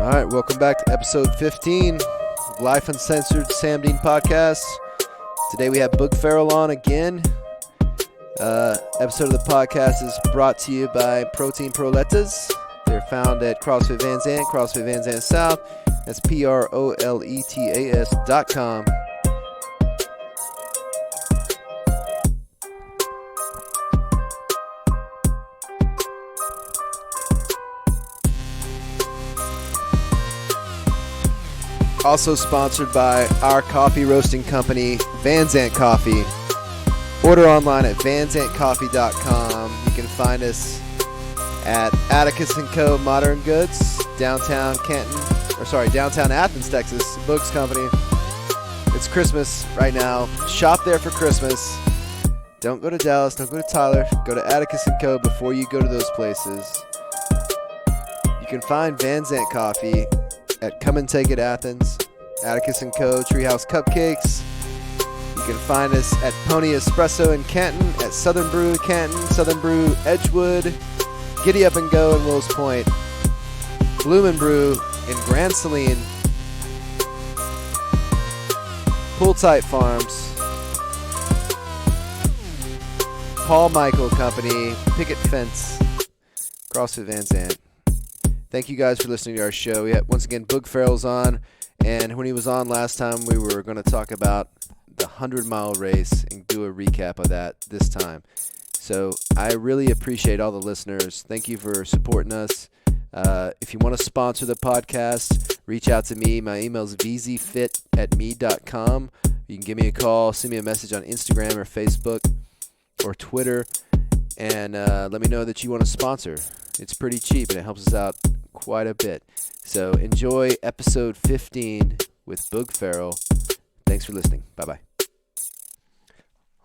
All right, welcome back to episode 15 of Life Uncensored Sam Dean Podcast. Today we have Boog Ferrell on again. Episode of the podcast is brought to you by Protein Proletas. They're found at CrossFit Van Zandt, CrossFit Van Zandt South. That's PROLETAS.com. Also sponsored by our coffee roasting company, Van Zandt Coffee. Order online at vanzandtcoffee.com. You can find us at Atticus & Co. Modern Goods, downtown Athens, Texas, Boog's company. It's Christmas right now. Shop there for Christmas. Don't go to Dallas. Don't go to Tyler. Go to Atticus & Co. before you go to those places. You can find Van Zandt Coffee at Come and Take It Athens, Atticus & Co. Treehouse Cupcakes. You can find us at Pony Espresso in Canton, at Southern Brew Canton, Southern Brew Edgewood, Giddy Up and Go in Willows Point, Bloom and Brew in Grand Saline, Pool Tight Farms, Paul Michael Company, Picket Fence, CrossFit Van Zandt. Thank you guys for listening to our show. Once again, Boog Ferrell's on, and when he was on last time, we were going to talk about the 100-mile race and do a recap of that this time. So I really appreciate all the listeners. Thank you for supporting us. If you want to sponsor the podcast, reach out to me. My email is vzfit@me.com. You can give me a call, send me a message on Instagram or Facebook or Twitter, and let me know that you want to sponsor. It's pretty cheap, and it helps us out quite a bit. So enjoy episode 15 with Boog Ferrell. Thanks for listening. Bye-bye.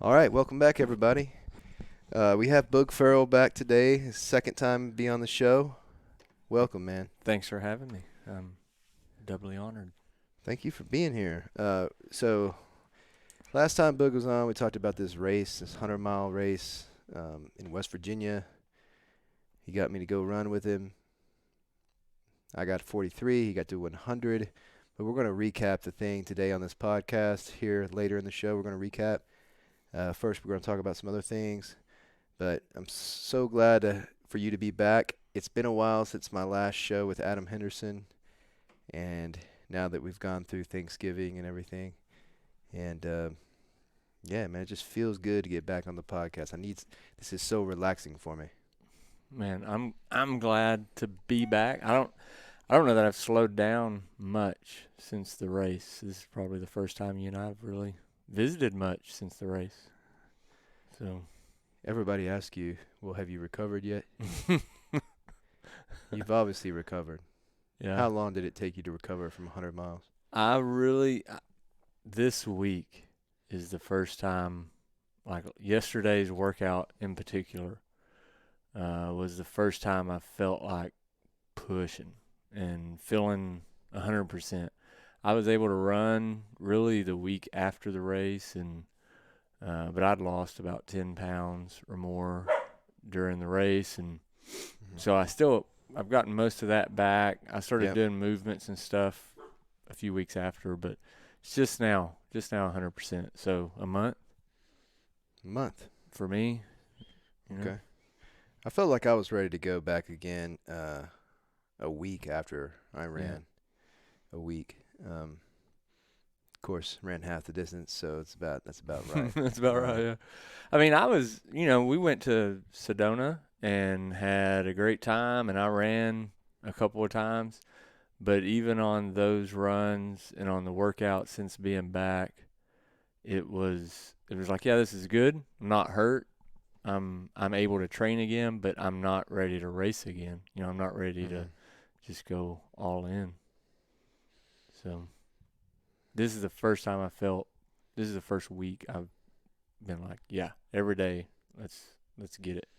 All right, welcome back, everybody. We have Boog Ferrell back today. His second time to be on the show. Welcome, man. Thanks for having me. I'm doubly honored. Thank you for being here. So last time Boog was on, we talked about this race, this 100-mile race in West Virginia. He got me to go run with him. I got 43. He got to 100. But we're going to recap the thing today on this podcast. Here later in the show, we're going to recap. First, we're going to talk about some other things. But I'm so glad for you to be back. It's been a while since my last show with Adam Henderson. And now that we've gone through Thanksgiving and everything. And, yeah, man, it just feels good to get back on the podcast. This is so relaxing for me. Man, I'm glad to be back. I don't know that I've slowed down much since the race. This is probably the first time you and I have really visited much since the race. So everybody asks you, well, have you recovered yet? You've obviously recovered. Yeah. How long did it take you to recover from 100 miles? This week is the first time, like yesterday's workout in particular, was the first time I felt like pushing and feeling 100%. I was able to run really the week after the race, and but I'd lost about 10 pounds or more during the race, and so I've gotten most of that back. I started doing movements and stuff a few weeks after, but it's just now 100%. So a month for me. Okay. I felt like I was ready to go back again a week after I ran. A week. Of course, ran half the distance, so that's about right. That's about right, yeah. I mean, we went to Sedona and had a great time, and I ran a couple of times. But even on those runs and on the workout since being back, it was like, yeah, this is good. I'm not hurt. I'm able to train again, but I'm not ready to race again. I'm not ready to just go all in. So this is the first time this is the first week I've been like, yeah, every day, let's get it.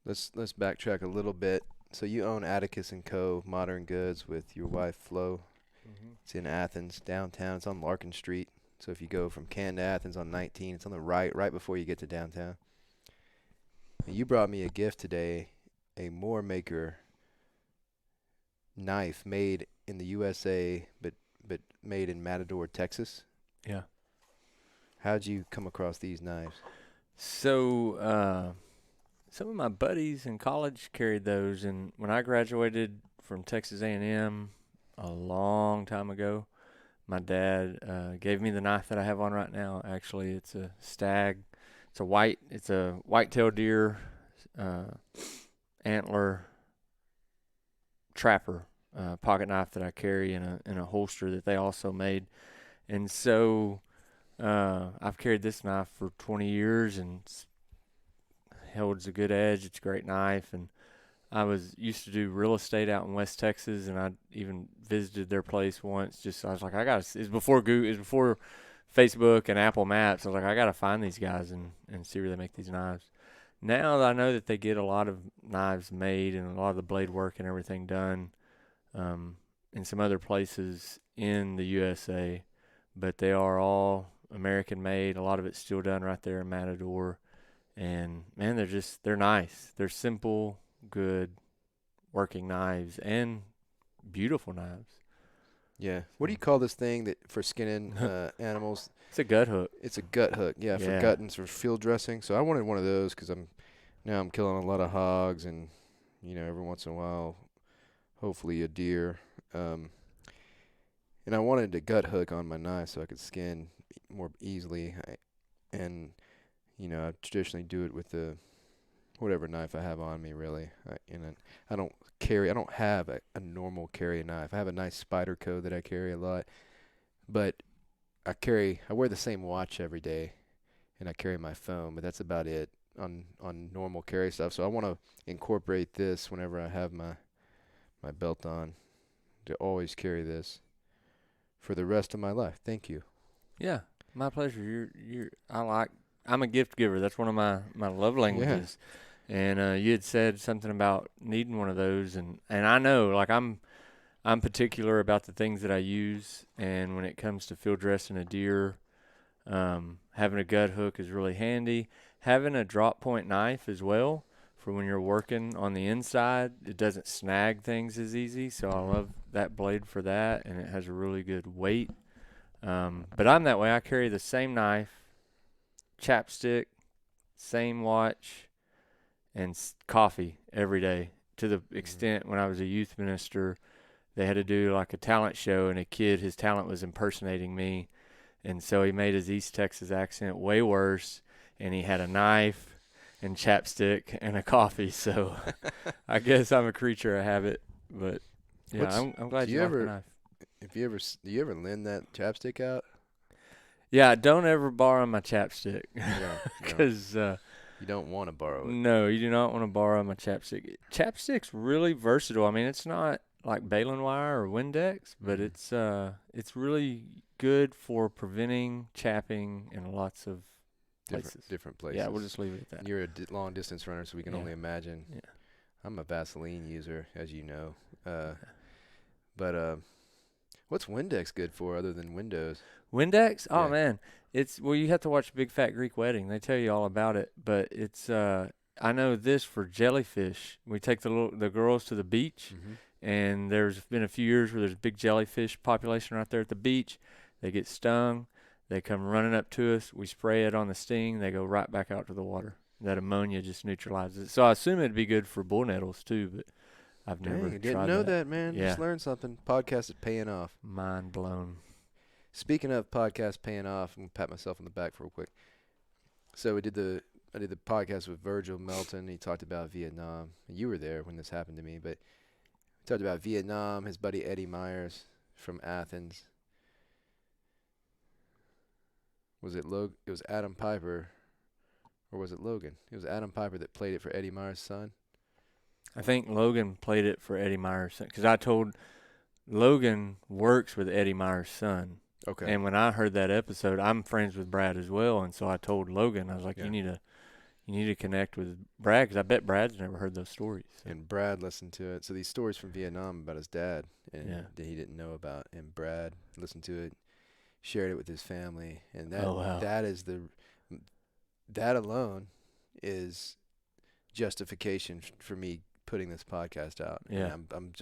Let's backtrack a little bit. So you own Atticus & Co. Modern Goods with your wife, Flo. Mm-hmm. It's in Athens, downtown. It's on Larkin Street. So if you go from Canton to Athens on 19, it's on the right before you get to downtown. And you brought me a gift today, a More Maker knife made in the USA, but made in Matador, Texas. Yeah. How'd you come across these knives? So, some of my buddies in college carried those, and when I graduated from Texas A&M a long time ago, my dad gave me the knife that I have on right now. Actually, it's a stag. It's a white-tailed deer uh, antler trapper pocket knife that I carry in a holster that they also made. And so I've carried this knife for 20 years and holds a good edge. It's a great knife. And I was used to do real estate out in West Texas, and I even visited their place once. I was like, it's before Google, it's before Facebook and Apple Maps. I was like, I gotta find these guys and see where they make these knives. Now that I know that they get a lot of knives made and a lot of the blade work and everything done in some other places in the USA, but they are all American made. A lot of it's still done right there in Matador. And man, they're nice. They're simple, good working knives and beautiful knives. Yeah. What do you call this thing that for skinning animals? It's a gut hook. It's a gut hook. Yeah, for gutting, for field dressing. So I wanted one of those because I'm killing a lot of hogs and, every once in a while, hopefully a deer. And I wanted a gut hook on my knife so I could skin more easily. I traditionally do it with the whatever knife I have on me, really. I don't have a normal carry knife. I have a nice spider code that I carry a lot, but I wear the same watch every day, and I carry my phone, but that's about it on normal carry stuff. So I want to incorporate this whenever I have my belt on, to always carry this for the rest of my life. Thank you. Yeah, my pleasure. I'm a gift giver. That's one of my love languages. Yeah. And you had said something about needing one of those, and I know, like, I'm particular about the things that I use, and when it comes to field dressing a deer, having a gut hook is really handy. Having a drop point knife as well for when you're working on the inside, it doesn't snag things as easy. So I love that blade for that, and it has a really good weight. But I'm that way. I carry the same knife, chapstick, same watch, and coffee every day, to the extent when I was a youth minister, they had to do like a talent show, and his talent was impersonating me. And so he made his East Texas accent way worse, and he had a knife and chapstick and a coffee. So I guess I'm a creature of habit, but yeah, I'm glad you like the knife. Do you ever lend that chapstick out? Yeah, don't ever borrow my chapstick. Yeah, because you don't want to borrow it. No, you do not want to borrow my chapstick. Chapstick's really versatile. I mean, it's not like baling wire or Windex, but it's really good for preventing chapping in lots of places. Different places. Yeah, we'll just leave it at that. You're a long distance runner, so we can only imagine. Yeah. I'm a Vaseline user, as you know. But what's Windex good for other than Windows? Windex? Oh, man. You have to watch Big Fat Greek Wedding. They tell you all about it, but it's I know this for jellyfish. We take the girls to the beach, and there's been a few years where there's a big jellyfish population right there at the beach. They get stung. They come running up to us. We spray it on the sting. They go right back out to the water. That ammonia just neutralizes it. So I assume it'd be good for bull nettles too, but I've never tried that. Didn't know that, man. Yeah. Just learned something. Podcast is paying off. Mind blown. Speaking of podcasts paying off, I'm gonna pat myself on the back real quick. So I did the podcast with Virgil Melton. He talked about Vietnam. You were there when this happened to me, but he talked about Vietnam. His buddy Eddie Myers from Athens. Was it It was Adam Piper, or was it Logan? It was Adam Piper that played it for Eddie Myers' son. I think Logan played it for Eddie Myers' son, because I told Logan works with Eddie Myers' son. Okay. And when I heard that episode, I'm friends with Brad as well, and so I told Logan, I was like, you need to connect with Brad, because I bet Brad's never heard those stories. So. And Brad listened to it. So these stories from Vietnam about his dad that he didn't know about, and Brad listened to it, shared it with his family, and that alone is justification for me putting this podcast out. Yeah. And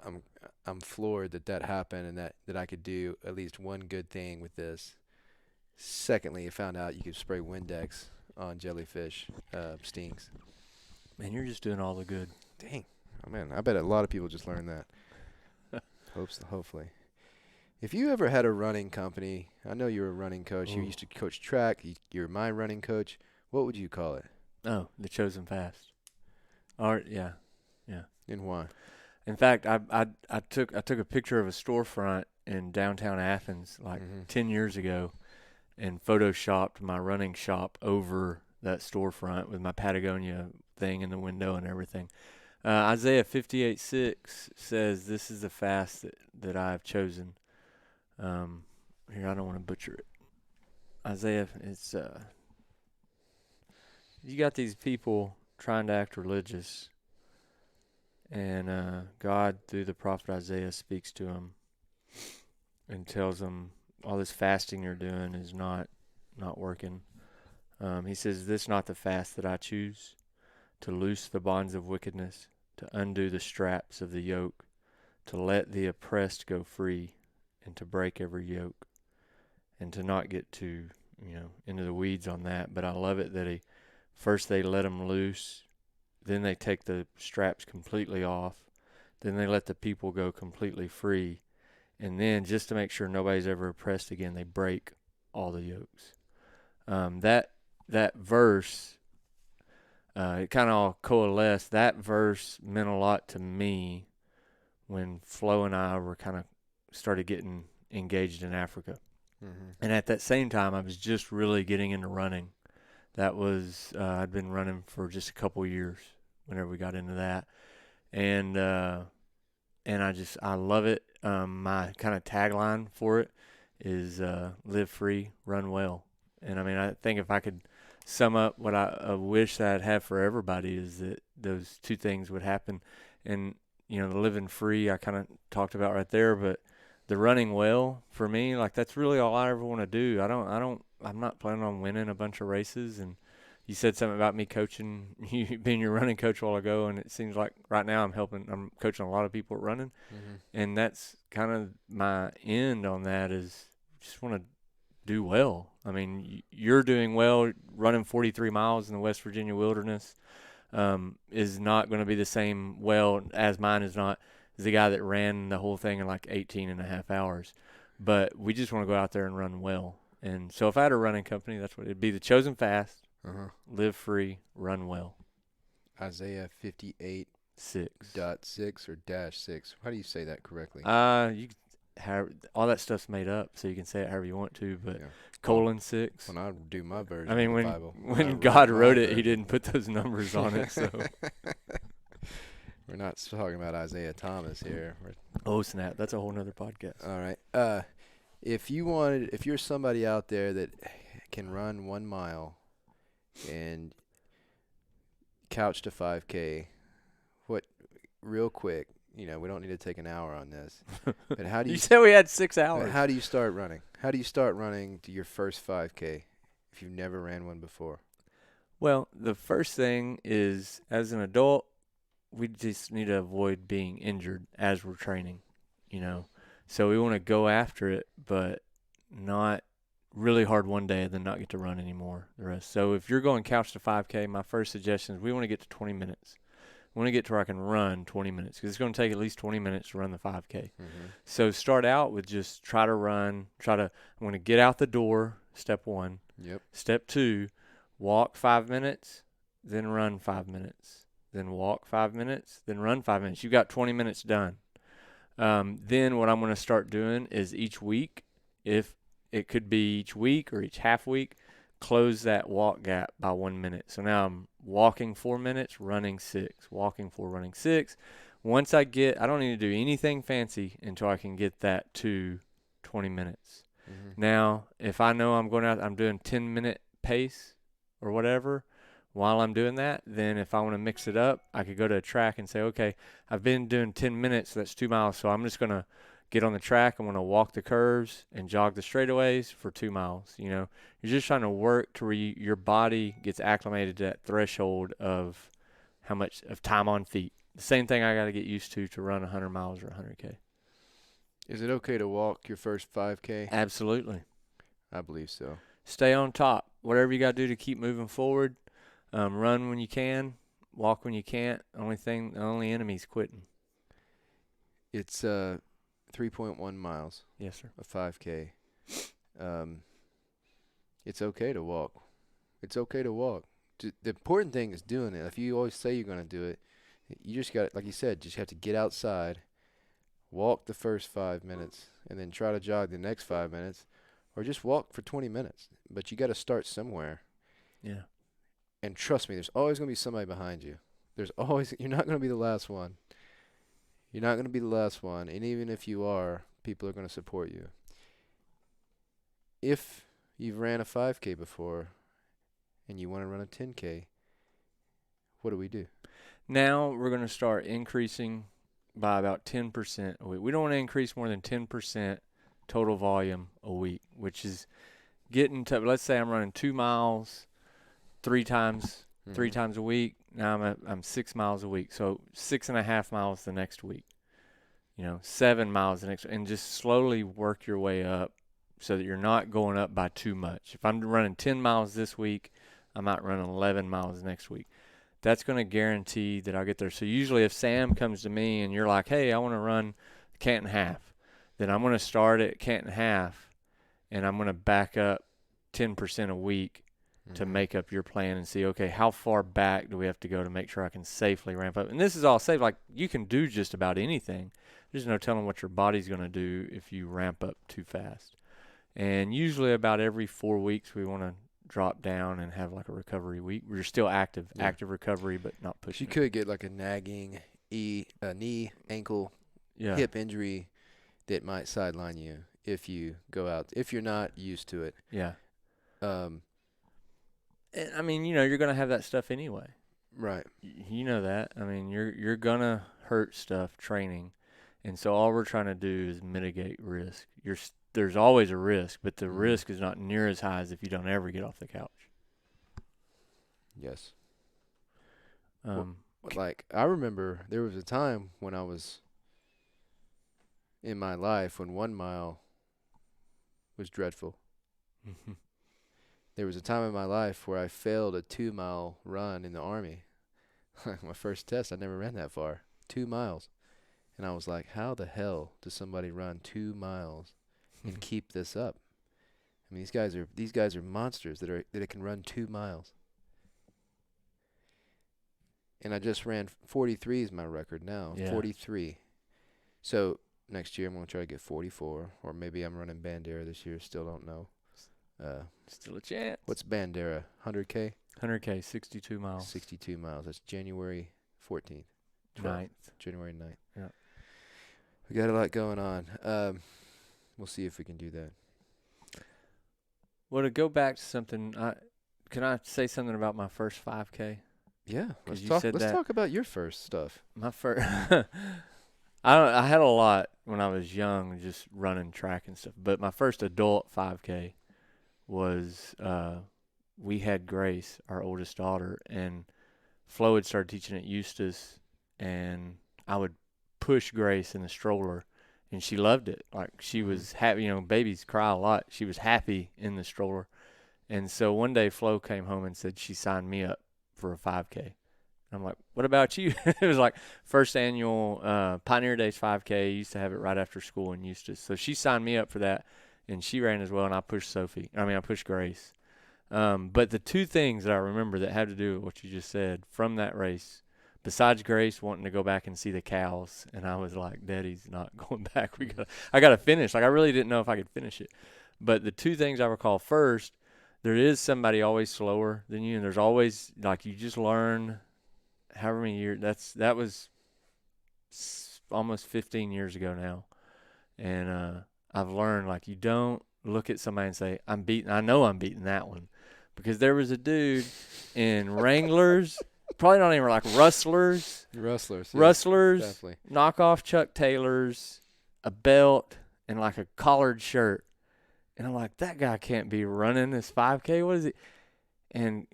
I'm floored that happened and that I could do at least one good thing with this. Secondly, I found out you could spray Windex on jellyfish stings. Man, you're just doing all the good. Dang. Oh, man, I bet a lot of people just learned that. Hopefully. If you ever had a running company, I know you're a running coach. You used to coach track. You're my running coach. What would you call it? Oh, the Chosen Fast. Or yeah. And why? In fact, I took a picture of a storefront in downtown Athens like 10 years ago, and photoshopped my running shop over that storefront with my Patagonia thing in the window and everything. Isaiah 58:6 says, "This is the fast that I have chosen." Here, I don't want to butcher it. Isaiah, it's you got these people trying to act religious, and God, through the prophet Isaiah, speaks to them and tells them all this fasting you're doing is not working. He says, "This not the fast that I choose, to loose the bonds of wickedness, to undo the straps of the yoke, to let the oppressed go free, and to break every yoke." And to not get too, into the weeds on that, but I love it that first they let them loose, then they take the straps completely off, then they let the people go completely free, and then just to make sure nobody's ever oppressed again, they break all the yokes. That verse, it kind of all coalesced. That verse meant a lot to me when Flo and I were kind of started getting engaged in Africa. And at that same time, I was just really getting into running. That was, I'd been running for just a couple years whenever we got into that. And I love it. My kind of tagline for it is live free, run well. And I mean, I think if I could sum up what I wish that I'd have for everybody is that those two things would happen. And, the living free, I kind of talked about right there, but the running well for me, like that's really all I ever want to do. I'm not planning on winning a bunch of races. And you said something about me coaching, you being your running coach a while ago, and it seems like right now I'm coaching a lot of people at running, and that's kind of my end on that is just want to do well. I mean, you're doing well. Running 43 miles in the West Virginia wilderness is not going to be the same well as mine is not. The guy that ran the whole thing in like 18 and a half hours. But we just want to go out there and run well. And so if I had a running company, that's what it'd be: the Chosen Fast, live free, run well. Isaiah 58:6 or -6. How do you say that correctly? All that stuff's made up, so you can say it however you want to, but :6. When I do my version I mean, of the Bible. when God wrote it, he didn't put those numbers on it, so. We're not talking about Isaiah Thomas here. Oh, snap. That's a whole nother podcast. All right. If you're somebody out there that can run 1 mile and couch to 5K, real quick, we don't need to take an hour on this, but how do you... You said we had 6 hours. How do you start running? How do you start running to your first 5K if you've never ran one before? Well, the first thing is, as an adult, we just need to avoid being injured as we're training, So we want to go after it, but not really hard one day and then not get to run anymore the rest. So if you're going couch to 5K, my first suggestion is we want to get to 20 minutes. We want to get to where I can run 20 minutes because it's going to take at least 20 minutes to run the 5K. So start out with just try to run. I'm going to get out the door, step 1. Yep. Step 2, walk 5 minutes, then run 5 minutes. Then walk 5 minutes, then run 5 minutes. You got 20 minutes done. Then what I'm going to start doing is each week, if it could be each week or each half week, close that walk gap by 1 minute. So now I'm walking 4 minutes, running 6, walking 4, running 6. Once I don't need to do anything fancy until I can get that to 20 minutes. Now, if I know I'm doing 10-minute pace or whatever, while I'm doing that, then if I want to mix it up, I could go to a track and say, okay, I've been doing 10 minutes, so that's 2 miles, so I'm just going to get on the track. I'm going to walk the curves and jog the straightaways for 2 miles. You're just trying to work to where your body gets acclimated to that threshold of how much of time on feet the same thing I got to get used to run 100 miles or 100K. Is it okay to walk your first 5K? Absolutely. I believe so. Stay on top. Whatever you got to do to keep moving forward. Run when you can. Walk when you can't. The only enemy's quitting. It's 3.1 miles, Yes, sir. a 5K. It's okay to walk. It's okay to walk. The important thing is doing it. If you always say you're going to do it, you just got, like you said, just have to get outside, walk the first 5 minutes, and then try to jog the next 5 minutes, or just walk for 20 minutes. But you got to start somewhere. Yeah. And trust me, there's always going to be somebody behind you. You're not going to be the last one. You're not going to be the last one. And even if you are, people are going to support you. If you've ran a 5K before and you want to run a 10K, what do we do? Now we're going to start increasing by about 10% a week. We don't want to increase more than 10% total volume a week, which is getting to, let's say I'm running 2 miles three times a week. Now I'm 6 miles a week. So 6.5 miles the next week, 7 miles the next, and just slowly work your way up so that you're not going up by too much. If I'm running 10 miles this week, I might run 11 miles next week. That's going to guarantee that I'll get there. So usually if Sam comes to me and you're like, hey, I want to run Canton Half, then I'm going to start at Canton Half and I'm going to back up 10% a week to make up your plan and see, okay, how far back do we have to go to make sure I can safely ramp up? And this is all safe. Like, you can do just about anything. There's no telling what your body's going to do if you ramp up too fast. And usually about every 4 weeks, we want to drop down and have like a recovery week. We're still active recovery, but not pushing. You could get like a nagging knee, ankle, hip injury that might sideline you if you go out, if you're not used to it. Yeah. And, I mean, you're going to have that stuff anyway. Right. You know that. I mean, you're going to hurt stuff training. And so all we're trying to do is mitigate risk. There's always a risk, but the risk is not near as high as if you don't ever get off the couch. Yes. Like, I remember there was a time when I was in my life when 1 mile was dreadful. Mm-hmm. There was a time in my life where I failed a 2 mile run in the Army. My first test, I never ran that far. 2 miles. And I was like, how the hell does somebody run 2 miles and keep this up? I mean, these guys are monsters that can run 2 miles. And I just ran 43 is my record now. Yeah. 43. So next year I'm going to try to get 44, or maybe I'm running Bandera this year. Still don't know. Still a chance. What's Bandera? 100K? 100K, 62 miles. 62 miles. That's January 14th. 9th. January 9th. Yeah. We got a lot going on. We'll see if we can do that. Well, to go back to something, can I say something about my first 5K? Yeah. Let's talk about your first stuff. My first, I had a lot when I was young, just running track and stuff. But my first adult 5K was we had Grace, our oldest daughter, and Flo had started teaching at Eustis, and I would push Grace in the stroller, and she loved it. Like, she was happy. Babies cry a lot. She was happy in the stroller. And so one day Flo came home and said she signed me up for a 5K. I'm like, what about you? It was like first annual Pioneer Days 5K. Used to have it right after school in Eustis. So she signed me up for that, and she ran as well, and I pushed Grace. But the two things that I remember that had to do with what you just said from that race, besides Grace wanting to go back and see the cows, and I was like, Daddy's not going back. I got to finish. Like, I really didn't know if I could finish it. But the two things I recall, first, there is somebody always slower than you, and there's always, like, you just learn however many years. That was almost 15 years ago now. And I've learned, like, you don't look at somebody and say, I know I'm beating that one. Because there was a dude in Wranglers, probably not even like Rustlers. Rustlers, definitely. Knockoff Chuck Taylors, a belt, and like a collared shirt. And I'm like, that guy can't be running this 5K. What is it? And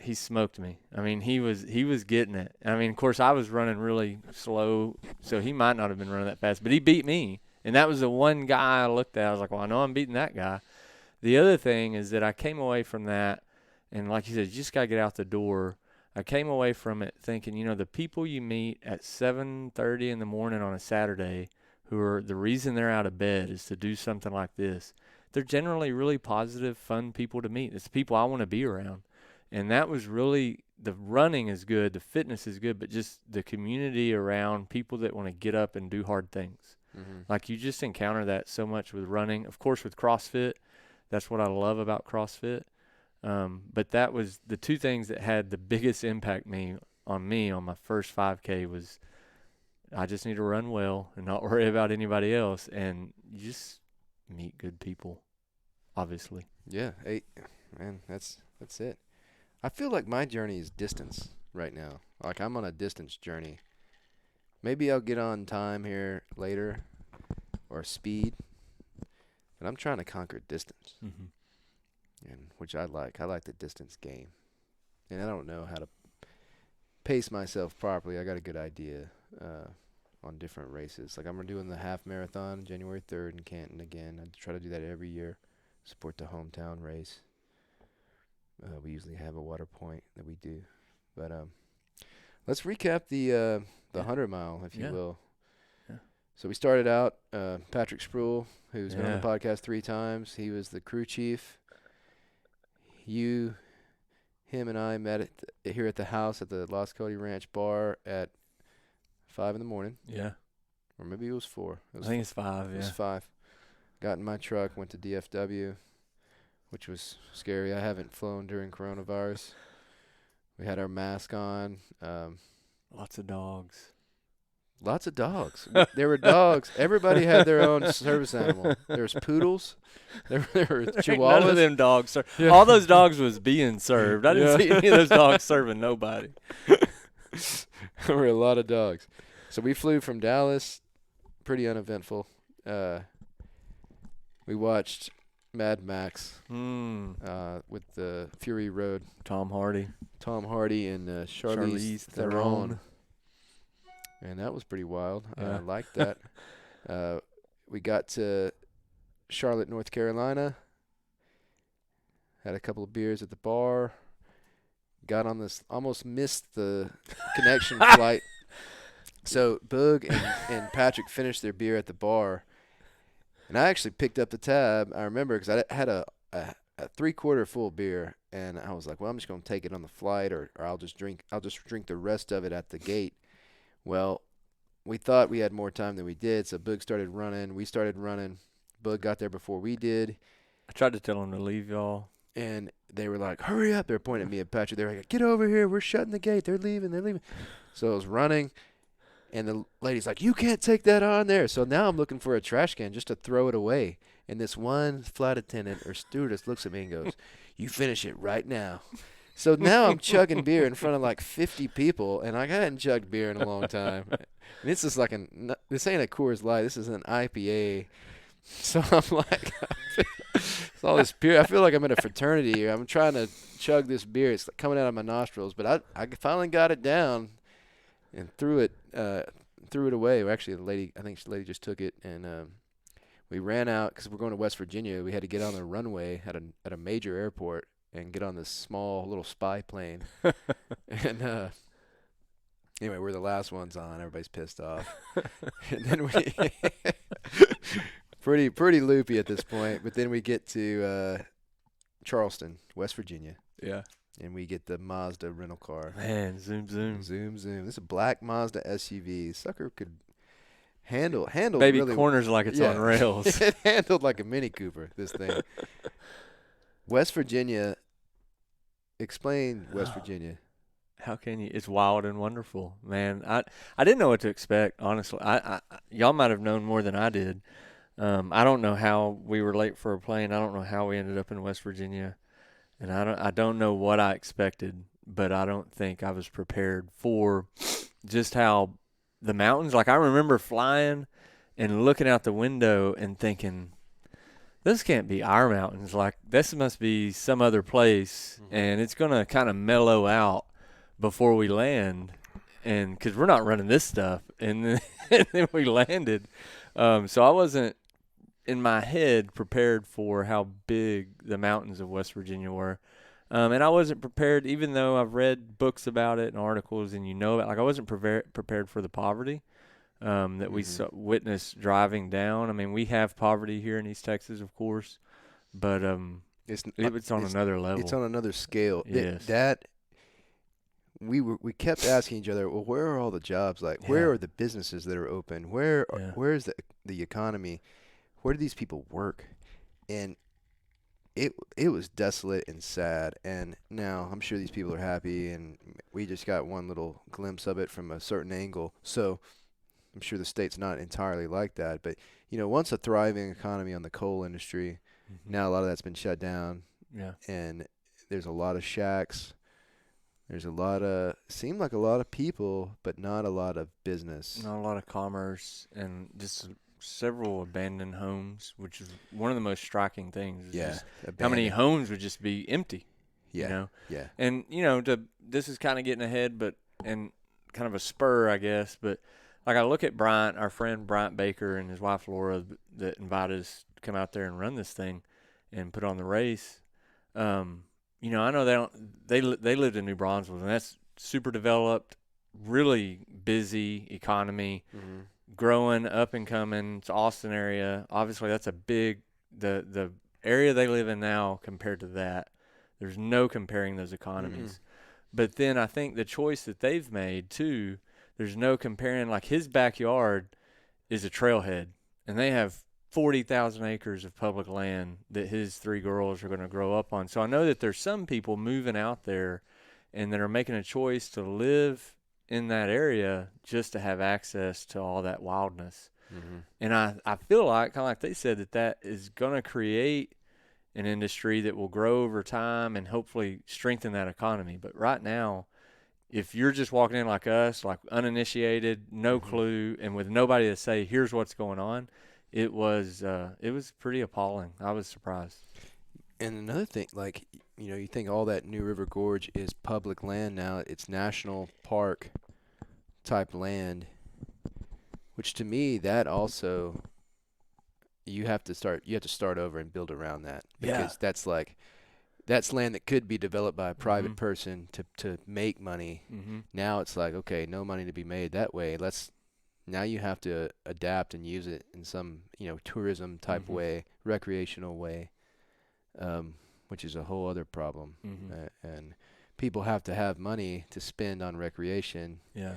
he smoked me. I mean, he was getting it. I mean, of course, I was running really slow, so he might not have been running that fast, but he beat me. And that was the one guy I looked at. I was like, well, I know I'm beating that guy. The other thing is that I came away from that, and like you said, you just got to get out the door. I came away from it thinking, the people you meet at 7:30 in the morning on a Saturday who are the reason they're out of bed is to do something like this. They're generally really positive, fun people to meet. It's the people I want to be around. And that was really, the running is good, the fitness is good, but just the community around people that want to get up and do hard things. Mm-hmm. Like you just encounter that so much with running. Of course, with CrossFit, that's what I love about CrossFit. But that was the two things that had the biggest impact on my first 5K was I just need to run well and not worry about anybody else. And you just meet good people, obviously. Yeah. Hey, man, that's it. I feel like my journey is distance right now. Like I'm on a distance journey. Maybe I'll get on time here later or speed, but I'm trying to conquer distance. Mm-hmm. And which I like. I like the distance game. And I don't know how to pace myself properly. I got a good idea on different races. Like I'm doing the half marathon January 3rd in Canton again. I try to do that every year. Support the hometown race. We usually have a water point that we do. But let's recap the 100 mile, if you will. Yeah. So we started out, Patrick Spruill, who's been on the podcast 3 times. He was the crew chief. Him and I met here at the house at the Lost Cody Ranch bar at 5 in the morning. Yeah. Or maybe it was 4. I think it's 5, It was 5. Got in my truck, went to DFW, which was scary. I haven't flown during coronavirus. We had our mask on. Lots of dogs. Lots of dogs. There were dogs. Everybody had their own service animal. There was poodles. There were chihuahuas. None of them dogs. Yeah. All those dogs was being served. I didn't see any of those dogs serving nobody. There were a lot of dogs. So we flew from Dallas. Pretty uneventful. We watched Mad Max with the Fury Road. Tom Hardy and Charlize Theron. And that was pretty wild. Yeah. I liked that. We got to Charlotte, North Carolina. Had a couple of beers at the bar. Got on this, almost missed the connection flight. So Boog and Patrick finished their beer at the bar. And I actually picked up the tab. I remember because I had a 3/4 full beer. And I was like, well, I'm just going to take it on the flight or I'll just drink the rest of it at the gate. Well, we thought we had more time than we did, so Boog started running. We started running. Boog got there before we did. I tried to tell him to leave y'all. And they were like, hurry up. They were pointing at me and Patrick. They were like, get over here. We're shutting the gate. They're leaving. So I was running, and the lady's like, you can't take that on there. So now I'm looking for a trash can just to throw it away. And this one flight attendant or stewardess looks at me and goes, you finish it right now. So now I'm chugging beer in front of like 50 people, and I hadn't chugged beer in a long time. This is like this ain't a Coors Light. This is an IPA. So I'm like, it's all this beer. I feel like I'm in a fraternity here. I'm trying to chug this beer. It's coming out of my nostrils, but I finally got it down and threw it away. Well, actually, the lady just took it, and we ran out because we're going to West Virginia. We had to get on the runway at a major airport and get on this small little spy plane. And anyway, we're the last ones on. Everybody's pissed off. And then we pretty loopy at this point. But then we get to Charleston, West Virginia. Yeah. And we get the Mazda rental car. Man, zoom. Zoom. This is a black Mazda SUV. Sucker could handle Baby really corners like it's on rails. It handled like a Mini Cooper, this thing. West Virginia. Explain West Virginia. How can you? It's wild and wonderful, man. I didn't know what to expect, honestly. Y'all might have known more than I did. I don't know how we were late for a plane. I don't know how we ended up in West Virginia, and I don't know what I expected, but I don't think I was prepared for just how the mountains. Like I remember flying and looking out the window and thinking, this can't be our mountains. Like, this must be some other place, and it's going to kind of mellow out before we land. And because we're not running this stuff. And then, and then we landed. So I wasn't, in my head, prepared for how big the mountains of West Virginia were. And I wasn't prepared, even though I've read books about it and articles, and about, like, I wasn't prepared for the poverty that we witnessed driving down. I mean, we have poverty here in East Texas, of course, but it's on another level. It's on another scale. Yes. We kept asking each other, well, where are all the jobs? Like, where are the businesses that are open? Where's the economy? Where do these people work? And it was desolate and sad. And now I'm sure these people are happy, and we just got one little glimpse of it from a certain angle. So I'm sure the state's not entirely like that. But, once a thriving economy on the coal industry, now a lot of that's been shut down. Yeah. And there's a lot of shacks. There's seemed like a lot of people, but not a lot of business. Not a lot of commerce, and just several abandoned homes, which is one of the most striking things. Just how many homes would just be empty. Yeah. Yeah. And, this is kind of getting ahead, and kind of a spur, I guess. But, like, I look at Bryant, our friend Bryant Baker and his wife Laura, that invited us to come out there and run this thing and put on the race. I know they lived in New Braunfels, and that's super developed, really busy economy, growing, up and coming. It's Austin area. Obviously, that's a big, the area they live in now compared to that. There's no comparing those economies. But then I think the choice that they've made, too, there's no comparing. Like, his backyard is a trailhead, and they have 40,000 acres of public land that his 3 girls are going to grow up on. So I know that there's some people moving out there and that are making a choice to live in that area just to have access to all that wildness. And I feel like, kind of like they said, that is going to create an industry that will grow over time and hopefully strengthen that economy. But right now, if you're just walking in like us, like uninitiated, no clue, and with nobody to say, here's what's going on, it was pretty appalling. I was surprised. And another thing, like, you think all that New River Gorge is public land now. It's national park type land, which to me, that also, you have to start over and build around that, because that's land that could be developed by a private person to make money. Now it's like, okay, no money to be made that way. Now you have to adapt and use it in some, tourism type way, recreational way, which is a whole other problem. And people have to have money to spend on recreation. Yeah.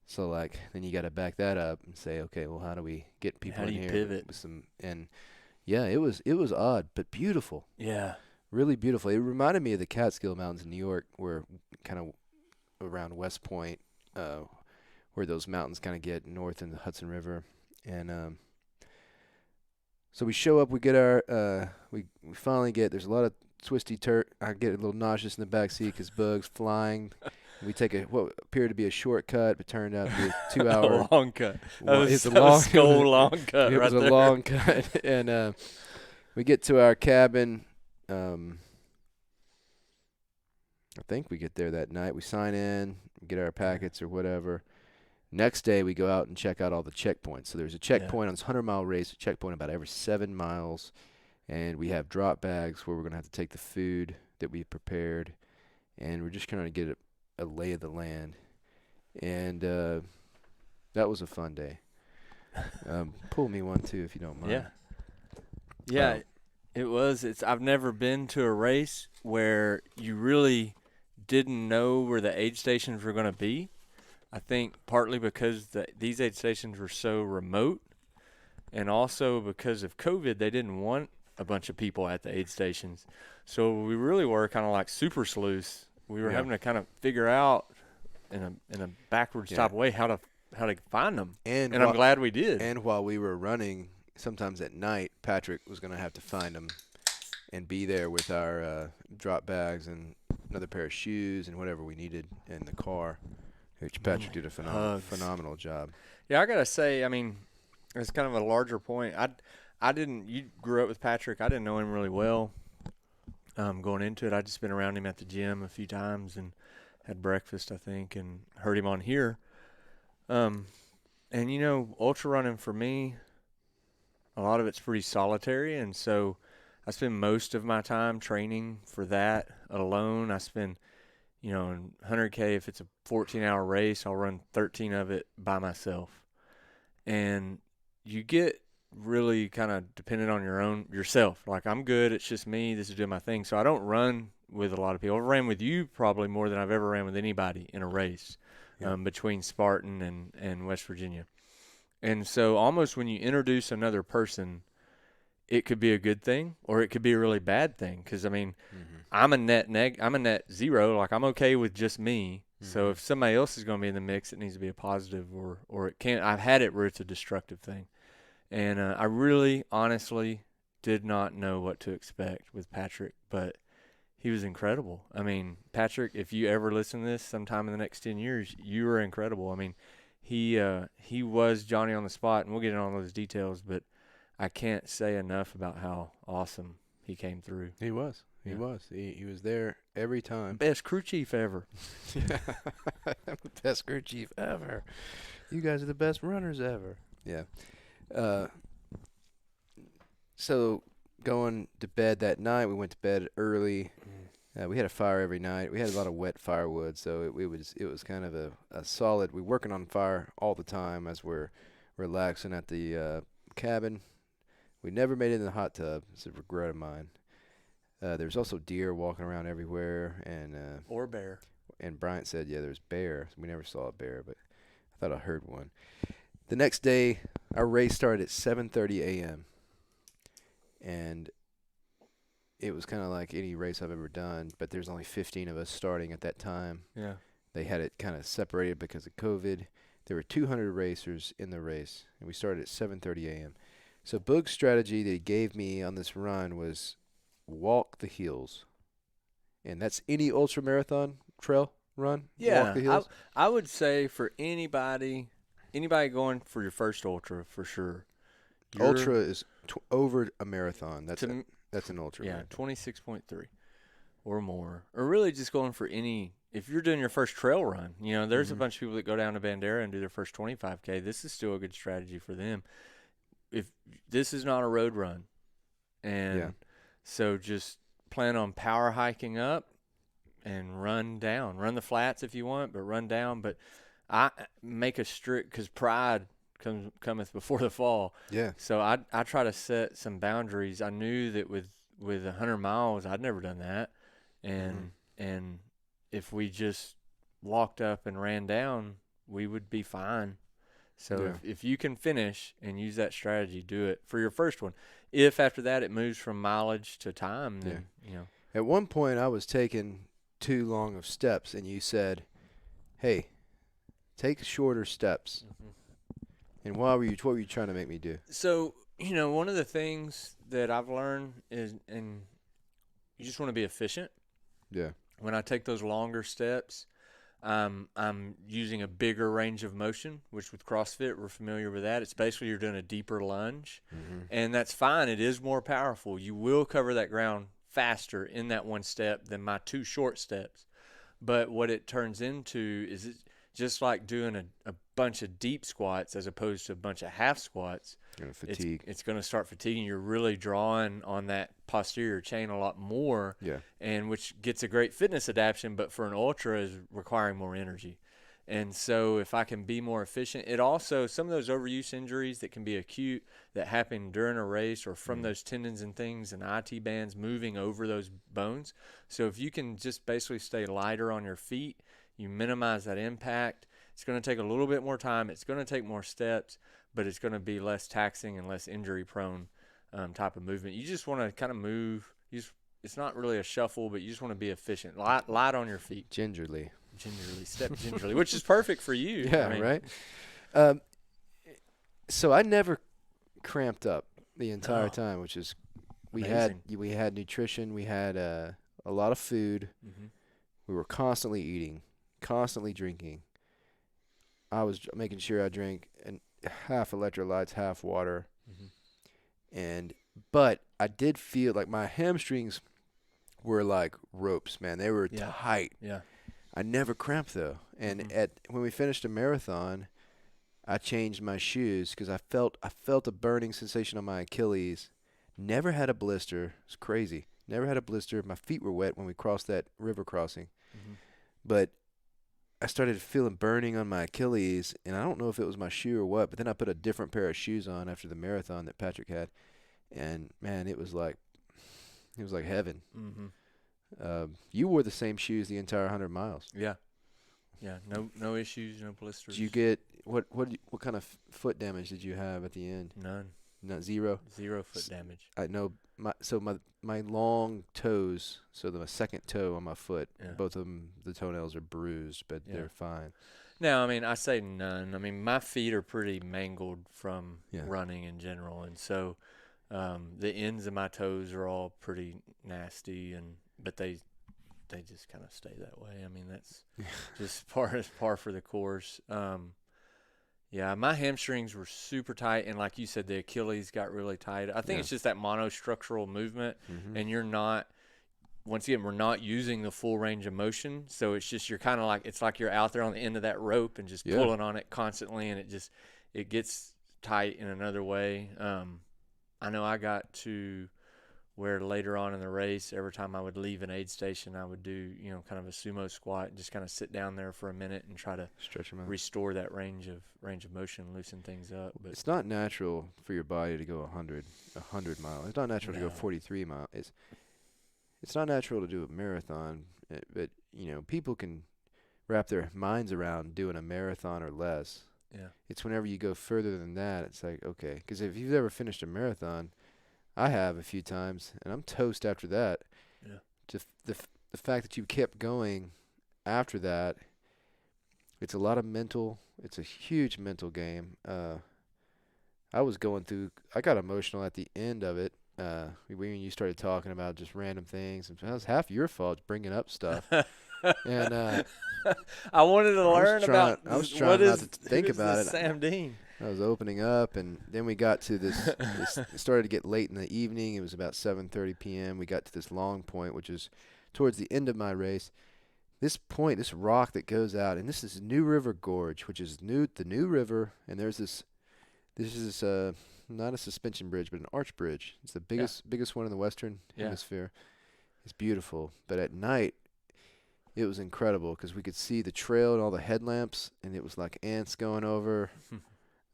So, like, then you got to back that up and say, okay, well, how do we get people in here? Pivot? With some, and yeah, it was odd, but beautiful. Yeah. Really beautiful. It reminded me of the Catskill Mountains in New York, where kind of around West Point, where those mountains kind of get north in the Hudson River. And so we show up, we get our, we finally get, there's a lot of twisty I get a little nauseous in the back seat because Boog's flying. We take what appeared to be a shortcut, but turned out to be a 2-hour. A long cut. It's a long cut. It was a long cut. And we get to our cabin. I think we get there that night. We sign in, get our packets or whatever. Next day, we go out and check out all the checkpoints. So there's a checkpoint on this 100-mile race, a checkpoint about every 7 miles. And we have drop bags where we're going to have to take the food that we prepared. And we're just trying to get a lay of the land. And that was a fun day. Pull me one, too, if you don't mind. Yeah. It was. I've never been to a race where you really didn't know where the aid stations were going to be. I think partly because these aid stations were so remote, and also because of COVID, they didn't want a bunch of people at the aid stations. So we really were kind of like super sleuths. We were having to kind of figure out in a backwards type way how to find them. And I'm glad we did. And while we were running, sometimes at night, Patrick was going to have to find them and be there with our drop bags and another pair of shoes and whatever we needed in the car, which Patrick did a phenomenal job. Yeah, I got to say, I mean, it's kind of a larger point. You grew up with Patrick. I didn't know him really well. Going into it, I'd just been around him at the gym a few times and had breakfast, I think, and heard him on here. And ultra running for me, a lot of it's pretty solitary, and so I spend most of my time training for that alone. I spend, in 100K, if it's a 14-hour race, I'll run 13 of it by myself. And you get really kind of dependent on yourself. Like, I'm good, it's just me, this is doing my thing. So I don't run with a lot of people. I've ran with you probably more than I've ever ran with anybody in a race, between Spartan and West Virginia. And so almost when you introduce another person, it could be a good thing or it could be a really bad thing. Because, I'm a net zero. Like, I'm okay with just me. So if somebody else is going to be in the mix, it needs to be a positive or it can't. I've had it where it's a destructive thing. And I really, honestly did not know what to expect with Patrick, but he was incredible. Patrick, if you ever listen to this sometime in the next 10 years, you are incredible. He was Johnny on the spot, and we'll get into all those details, but I can't say enough about how awesome he came through. He was. He was. He was there every time. Best crew chief ever. Best crew chief ever. You guys are the best runners ever. Yeah. So going to bed that night, we went to bed early. We had a fire every night. We had a lot of wet firewood, so it was kind of a solid. We're working on fire all the time as we're relaxing at the cabin. We never made it in the hot tub. It's a regret of mine. There's also deer walking around everywhere, and or bear. And Bryant said, yeah, there's bear. We never saw a bear, but I thought I heard one. The next day, our race started at 7:30 a.m. and it was kind of like any race I've ever done, but there's only 15 of us starting at that time. Yeah. They had it kind of separated because of COVID. There were 200 racers in the race, and we started at 7:30 a.m. So Boog's strategy that he gave me on this run was walk the hills. And that's any ultra marathon trail run? Yeah. Walk the hills? I would say for anybody going for your first ultra, for sure. Ultra is over a marathon. That's an ultra. Yeah, marathon. 26.3 or more. Or really just going for any – if you're doing your first trail run, there's a bunch of people that go down to Bandera and do their first 25K. This is still a good strategy for them. If this is not a road run. And so just plan on power hiking up and run down. Run the flats if you want, but run down. But I make a strict – because pride – cometh before the fall. Yeah. So I try to set some boundaries. I knew that with 100 miles, I'd never done that, and if we just walked up and ran down, we would be fine. So if you can finish and use that strategy, do it for your first one. If after that it moves from mileage to time, then At one point, I was taking too long of steps, and you said, "Hey, take shorter steps." And what were you trying to make me do? So, one of the things that I've learned is, and you just want to be efficient. Yeah. When I take those longer steps, I'm using a bigger range of motion, which with CrossFit, we're familiar with that. It's basically you're doing a deeper lunge, and that's fine. It is more powerful. You will cover that ground faster in that one step than my two short steps. But what it turns into is it's just like doing a bunch of deep squats as opposed to a bunch of half squats. Fatigue. It's going to start fatiguing. You're really drawing on that posterior chain a lot more, and which gets a great fitness adaptation, but for an ultra is requiring more energy. And so if I can be more efficient, it also, some of those overuse injuries that can be acute that happen during a race or from those tendons and things and IT bands moving over those bones. So if you can just basically stay lighter on your feet, you minimize that impact. It's going to take a little bit more time. It's going to take more steps, but it's going to be less taxing and less injury-prone type of movement. You just want to kind of move. It's not really a shuffle, but you just want to be efficient. Light on your feet. Gingerly. Step gingerly, which is perfect for you. Yeah, right? So I never cramped up the entire time, which is we amazing. had nutrition. We had a lot of food. We were constantly eating. Constantly drinking. I was making sure I drank half electrolytes, half water. But I did feel like my hamstrings were like ropes, man. They were Yeah. tight. Yeah. I never cramped though. And when we finished a marathon, I changed my shoes because I felt a burning sensation on my Achilles. Never had a blister. It's crazy. Never had a blister. My feet were wet when we crossed that river crossing. Mm-hmm. But I started feeling burning on my Achilles, and I don't know if it was my shoe or what, but then I put a different pair of shoes on after the marathon that Patrick had, and man, it was like heaven. Mm-hmm. You wore the same shoes the entire 100 miles. Yeah. Yeah. No issues, no blisters. Did you get what kind of foot damage did you have at the end? None. Not zero. 0 foot damage. I know my long toes, so the second toe on my foot, Yeah. both of them, the toenails are bruised, but Yeah. they're fine. No, I mean, I say none. I mean, my feet are pretty mangled from Yeah. running in general, and so the ends of my toes are all pretty nasty, but they just kind of stay that way. I mean, that's just par for the course. Yeah, my hamstrings were super tight, and like you said, the Achilles got really tight. I think Yeah. it's just that monostructural movement, Mm-hmm. and you're not. Once again, we're not using the full range of motion, so it's just you're kind of like it's like you're out there on the end of that rope and just Yeah. pulling on it constantly, and it gets tight in another way. I know I got to where later on in the race, every time I would leave an aid station, I would do kind of a sumo squat and just kind of sit down there for a minute and try to Stretch them out. restore that range of motion, loosen things up. But It's not natural for your body to go 100 miles. It's not natural to go No. 43 miles. It's not natural to do a marathon, but people can wrap their minds around doing a marathon or less. yeah, It's whenever you go further than that, it's like, okay, because if you've ever finished a marathon, I have a few times, and I'm toast after that. Yeah. Just the fact that you kept going after that, it's a lot of mental. It's a huge mental game. I got emotional at the end of it. When you started talking about just random things, and that was half your fault bringing up stuff. And I wanted to learn about. I was what trying not is- to think who is about this it. Sam Dean. I was opening up, and then we got to this. It started to get late in the evening. It was about 7:30 p.m. We got to this long point, which is towards the end of my race. This point, this rock that goes out, and this is New River Gorge, which is the new river, and there's this. This is not a suspension bridge, but an arch bridge. It's the biggest one in the Western Hemisphere. It's beautiful, but at night, it was incredible because we could see the trail and all the headlamps, and it was like ants going over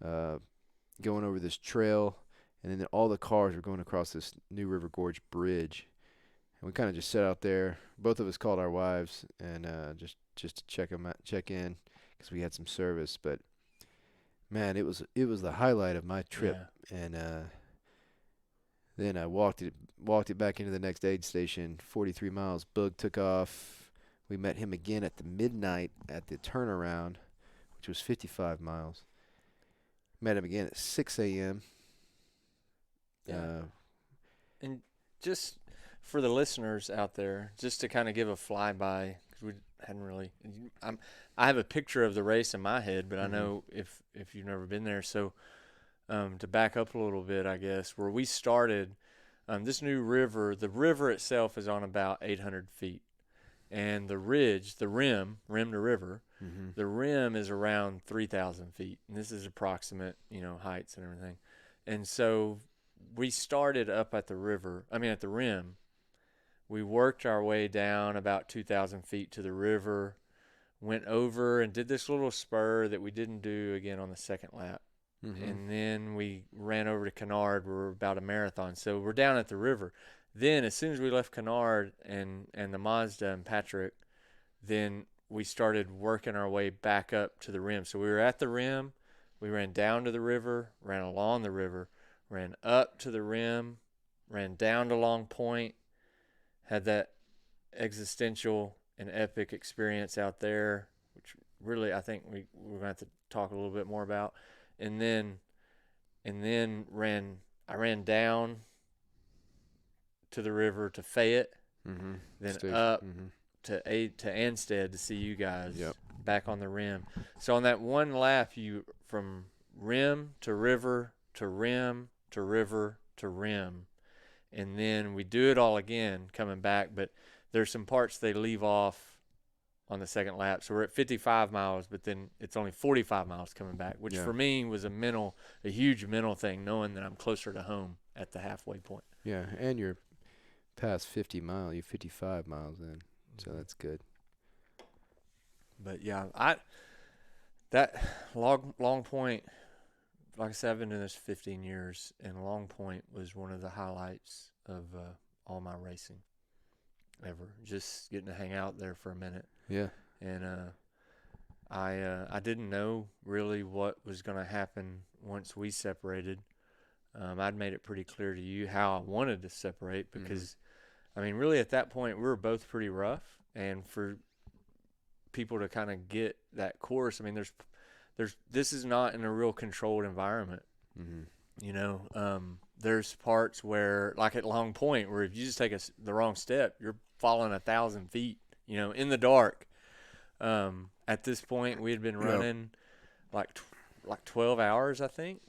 this trail, and then all the cars were going across this New River Gorge bridge. And we kind of just sat out there. Both of us called our wives and just to check in because we had some service. But man, it was the highlight of my trip. Yeah. And then I walked it back into the next aid station. 43 miles. Boog took off. We met him again at the midnight at the turnaround, which was 55 miles. Met him again at 6 a.m. Yeah. And just for the listeners out there, just to kind of give a flyby, because we hadn't really. I have a picture of the race in my head, but I know if you've never been there. So to back up a little bit, I guess where we started, this new river, the river itself is on about 800 feet, and the ridge, the rim to river, the rim is around 3,000 feet, and this is approximate, heights and everything. And so we started up at the rim. We worked our way down about 2,000 feet to the river, went over and did this little spur that we didn't do again on the second lap. And then we ran over to Kennard. We're about a marathon. So we're down at the river. Then as soon as we left Kennard and the Mazda and Patrick, then we started working our way back up to the rim. So we were at the rim. We ran down to the river, ran along the river, ran up to the rim, ran down to Long Point, had that existential and epic experience out there, which really I think we're going to have to talk a little bit more about. And then I ran down to the river to Fayette, then up to Anstead to see you guys back on the rim. So on that one lap, you from rim to river to rim to river to rim, and then we do it all again coming back. But there's some parts they leave off on the second lap, so we're at 55 miles, but then it's only 45 miles coming back, which for me was a huge mental thing, knowing that I'm closer to home at the halfway point. Yeah, and you're past 50 miles. You're 55 miles in, so that's good. But yeah, that Long Point, like I said, I've been doing this 15 years, and Long Point was one of the highlights of all my racing ever. Just getting to hang out there for a minute. Yeah. And I didn't know really what was going to happen once we separated. I'd made it pretty clear to you how I wanted to separate because, I mean, really at that point we were both pretty rough, and for people to kind of get that course, I mean, this is not in a real controlled environment. You know, there's parts where, like at Long Point, where if you just take the wrong step, you're falling 1,000 feet, you know, in the dark. At this point, we had been running like 12 hours, I think,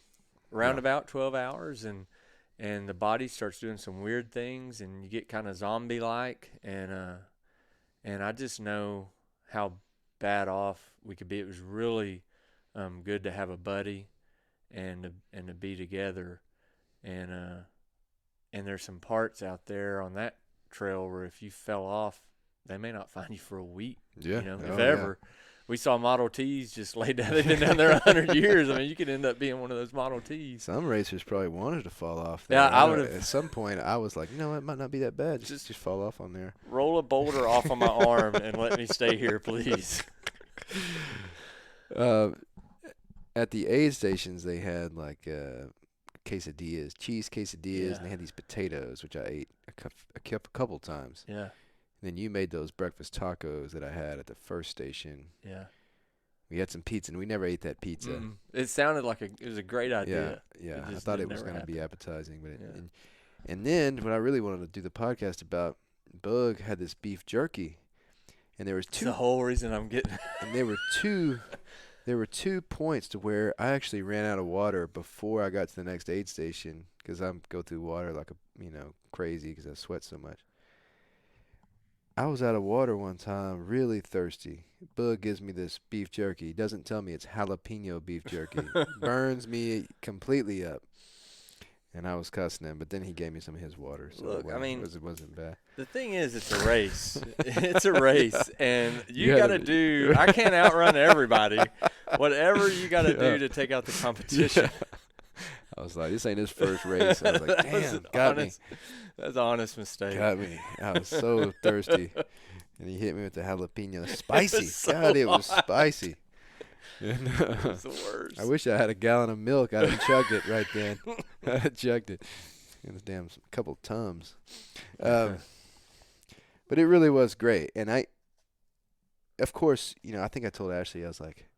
about 12 hours, and the body starts doing some weird things, and you get kind of zombie-like, and I just know how bad off we could be. It was really good to have a buddy and to be together, and there's some parts out there on that trail where if you fell off, they may not find you for a week. Yeah, you know, if ever. Yeah. We saw Model Ts just laid down. They've been down there 100 years. I mean, you could end up being one of those Model Ts. Some racers probably wanted to fall off there. Yeah, I would have. At some point, I was like, you know, it might not be that bad. Just fall off on there. Roll a boulder off on my arm and let me stay here, please. At the aid stations, they had like quesadillas, cheese quesadillas, and they had these potatoes, which I ate a couple times. Yeah. And then you made those breakfast tacos that I had at the first station. Yeah. We had some pizza, and we never ate that pizza. It sounded like it was a great idea. Yeah. I thought it was going to be appetizing, but and then when I really wanted to do the podcast about, Boog had this beef jerky, and there was two. That's the whole reason I'm getting. And there were two points to where I actually ran out of water before I got to the next aid station because I go through water like crazy because I sweat so much. I was out of water one time, really thirsty. Boog gives me this beef jerky. He doesn't tell me it's jalapeno beef jerky. Burns me completely up. And I was cussing him, but then he gave me some of his water. So look, it wasn't bad. The thing is, it's a race. It's a race, and you got to do – I can't outrun everybody. Whatever you got to do to take out the competition. Yeah. I was like, this ain't his first race. I was like, damn, got me. That's an honest mistake. Got me. I was so thirsty. And he hit me with the jalapeno. Spicy. It was spicy. And, it's the worst. I wish I had a gallon of milk. I'd have chugged it right then. I'd have chugged it. It was a couple Tums. But it really was great. And of course, I think I told Ashley, I was like,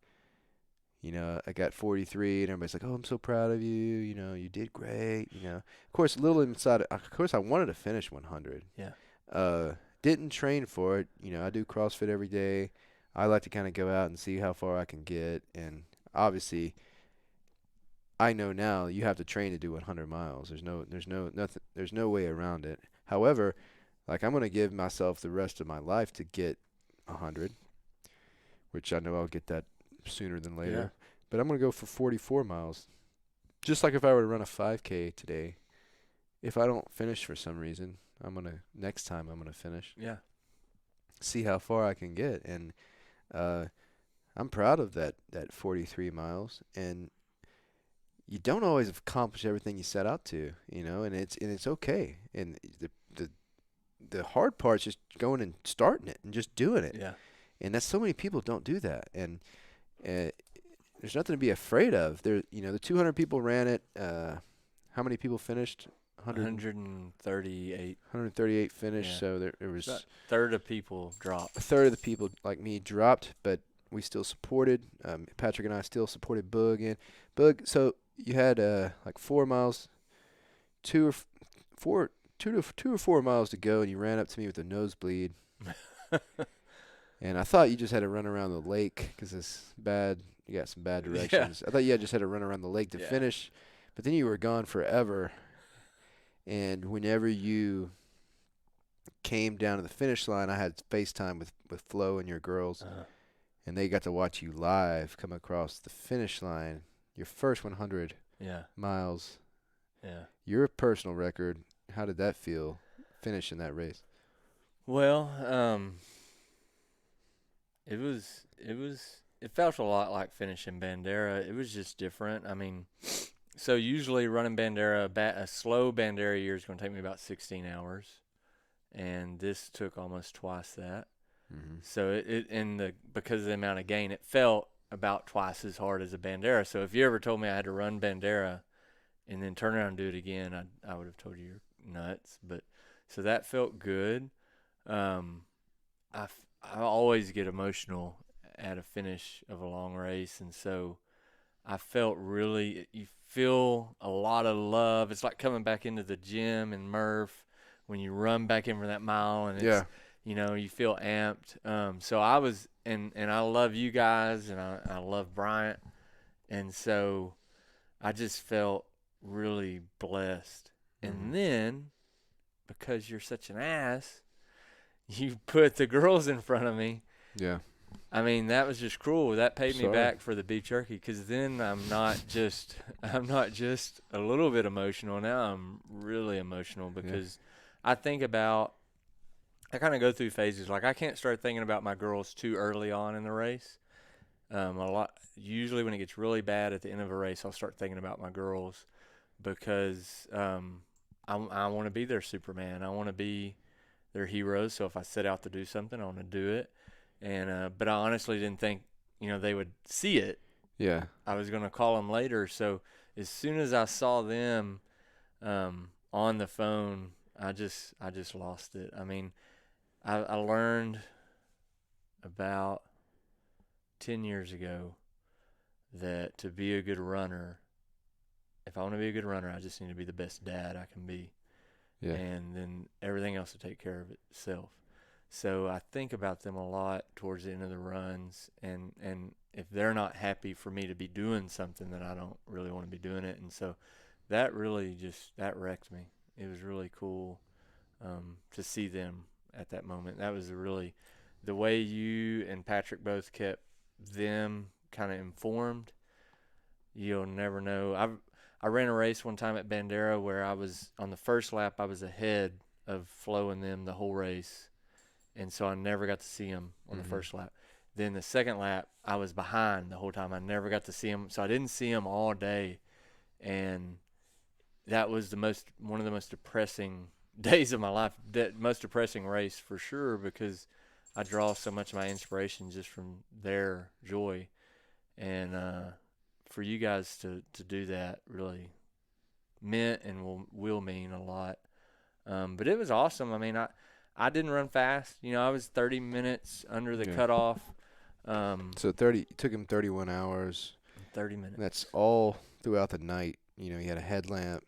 I got 43, and everybody's like, oh, I'm so proud of you. You did great. Of course, a little inside. Of course, I wanted to finish 100. Yeah. Didn't train for it. I do CrossFit every day. I like to kind of go out and see how far I can get. And obviously, I know now you have to train to do 100 miles. There's no way around it. However, like I'm going to give myself the rest of my life to get 100, which I know I'll get that sooner than later. Yeah. But I'm going to go for 44 miles. Just like if I were to run a 5K today, if I don't finish for some reason, next time I'm going to finish. Yeah. See how far I can get. And I'm proud of that 43 miles. And you don't always accomplish everything you set out to, and it's okay. And the hard part is just going and starting it and just doing it. Yeah. And that's so many people don't do that. And there's nothing to be afraid of. The 200 people ran it. How many people finished? 138. 138 finished. Yeah. So there was a third of people dropped. A third of the people like me dropped, but we still supported. Patrick and I still supported Boog. And Boog, so you had like 4 miles, 2 or 4 miles to go, and you ran up to me with a nosebleed. And I thought you just had to run around the lake because it's bad. You got some bad directions. Yeah. I thought you just had to run around the lake to finish, but then you were gone forever. And whenever you came down to the finish line, I had FaceTime with Flo and your girls, Uh, and they got to watch you live come across the finish line. Your first 100 yeah, miles, yeah. your personal record. How did that feel, finishing that race? Well, it felt a lot like finishing Bandera. It was just different. I mean, so usually running Bandera, a slow Bandera year is going to take me about 16 hours, and this took almost twice that. Mm-hmm. So it in the because of the amount of gain, it felt about twice as hard as a Bandera. So if you ever told me I had to run Bandera and then turn around and do it again, I would have told you you're nuts. But so that felt good. Um, I always get emotional at a finish of a long race, and so I felt really. You feel a lot of love. It's like coming back into the gym and Murph when you run back in for that mile, and it's Yeah. you feel amped. So I was, and I love you guys, and I love Bryant, and so I just felt really blessed. Mm-hmm. And then because you're such an ass, you put the girls in front of me. Yeah. I mean, that was just cruel. That paid me Sorry. back for the beef jerky because then I'm not just a little bit emotional. Now I'm really emotional because I think about, I kind of go through phases. Like I can't start thinking about my girls too early on in the race. Usually when it gets really bad at the end of a race, I'll start thinking about my girls because I want to be their Superman. I want to be their heroes. So if I set out to do something, I want to do it. And but I honestly didn't think they would see it. Yeah. I was gonna call them later. So as soon as I saw them on the phone, I just lost it. I mean, I learned about 10 years ago that to be a good runner, if I want to be a good runner, I just need to be the best dad I can be. Yeah. And then everything else will take care of itself. So I think about them a lot towards the end of the runs, and if they're not happy for me to be doing something, then I don't really want to be doing it. And so that really that wrecked me. It was really cool to see them at that moment. That was really the way you and Patrick both kept them kind of informed. You'll never know. I ran a race one time at Bandera where I was on the first lap. I was ahead of Flo and them the whole race, and so I never got to see them on the first lap. Then the second lap, I was behind the whole time. I never got to see them, so I didn't see them all day, and that was one of the most depressing days of my life. That most depressing race for sure, because I draw so much of my inspiration just from their joy, and for you guys to do that really meant and will mean a lot. But it was awesome. I mean, I didn't run fast. I was 30 minutes under the cutoff. So it took him 31 hours. 30 minutes. And that's all throughout the night. He had a headlamp.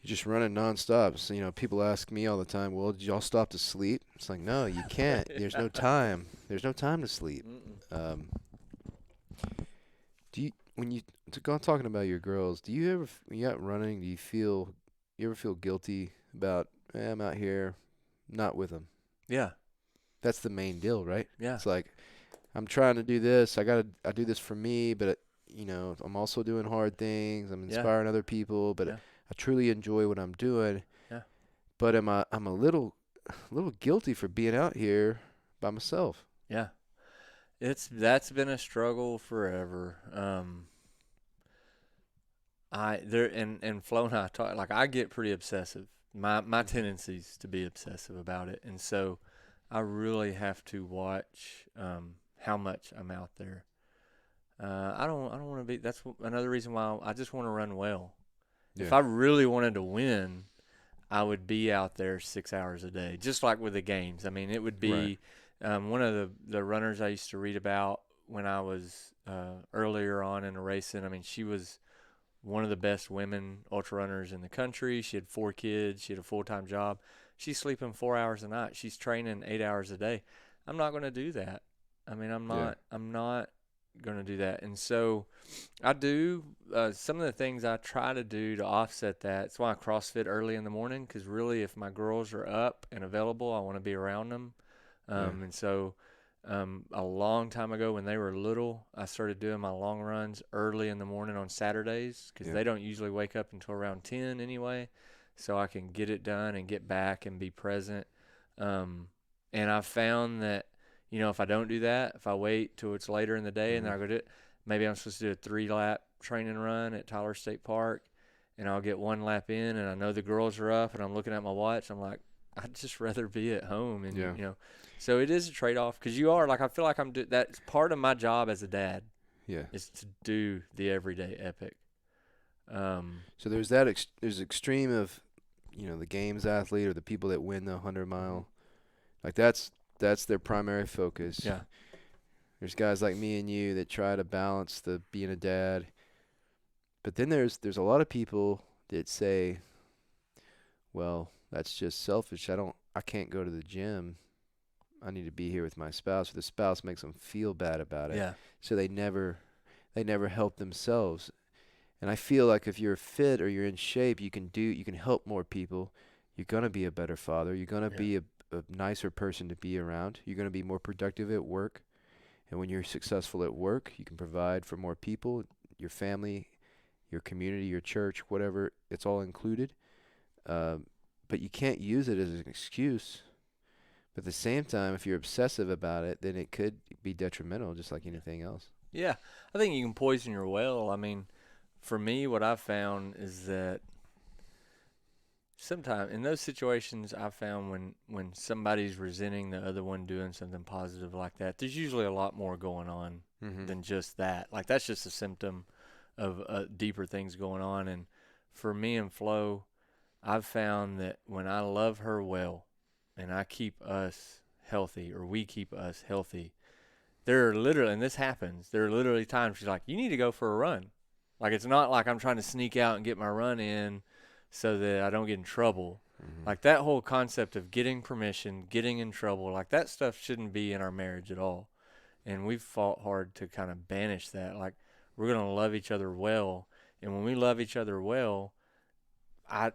You're just running nonstop. So, people ask me all the time, well, did y'all stop to sleep? It's like, no, you can't. There's no time. There's no time to sleep. When you talking about your girls, do you ever, when you're out running, you ever feel guilty about, I'm out here not with them? Yeah. That's the main deal, right? Yeah. It's like, I'm trying to do this. I do this for me, but I'm also doing hard things. I'm inspiring other people, but I truly enjoy what I'm doing. Yeah. But I'm a little guilty for being out here by myself. Yeah. That's been a struggle forever. And Flo and I talk, like, I get pretty obsessive. My tendencies to be obsessive about it, and so I really have to watch how much I'm out there. I don't want to be. That's another reason why I just want to run well. Yeah. If I really wanted to win, I would be out there 6 hours a day, just like with the games. I mean, it would be one of the runners I used to read about when I was earlier on in the racing. I mean, she was one of the best women ultra runners in the country. She had 4 kids. She had a full-time job. She's sleeping 4 hours a night. She's training 8 hours a day. I'm not going to do that. I mean, I'm not gonna do that. And so I do some of the things I try to do to offset that. That's why I CrossFit early in the morning, because really, if my girls are up and available, I want to be around them. And so a long time ago when they were little, I started doing my long runs early in the morning on Saturdays, because they don't usually wake up until around 10 anyway, so I can get it done and get back and be present. And I've found that, if I don't do that, if I wait till it's later in the day and then I go do it, maybe I'm supposed to do a 3-lap training run at Tyler State Park, and I'll get 1 lap in, and I know the girls are up, and I'm looking at my watch. I'm like, I'd just rather be at home, and so it is a trade-off, because I feel like that's part of my job as a dad. Yeah. Is to do the everyday epic. So there's that. There's extreme of, the games athlete or the people that win the 100-mile. Like that's their primary focus. Yeah. There's guys like me and you that try to balance the being a dad. But then there's a lot of people that say, well, that's just selfish. I can't go to the gym. I need to be here with my spouse. Or the spouse makes them feel bad about it. Yeah. So they never help themselves. And I feel like if you're fit or you're in shape, you can help more people. You're going to be a better father. You're going to be a nicer person to be around. You're going to be more productive at work. And when you're successful at work, you can provide for more people, your family, your community, your church, whatever. It's all included. But you can't use it as an excuse. But at the same time, if you're obsessive about it, then it could be detrimental, just like anything else. Yeah. I think you can poison your well. I mean, for me, what I've found is that sometimes in those situations, I've found when somebody's resenting the other one doing something positive like that, there's usually a lot more going on than just that. Like, that's just a symptom of deeper things going on. And for me and Flo, I've found that when I love her well and I keep us healthy, or we keep us healthy, there are literally, and this happens, there are literally times she's like, you need to go for a run. Like, it's not like I'm trying to sneak out and get my run in so that I don't get in trouble. Like, that whole concept of getting permission, getting in trouble, like, that stuff shouldn't be in our marriage at all. And we've fought hard to kind of banish that. Like, we're going to love each other well. And when we love each other well,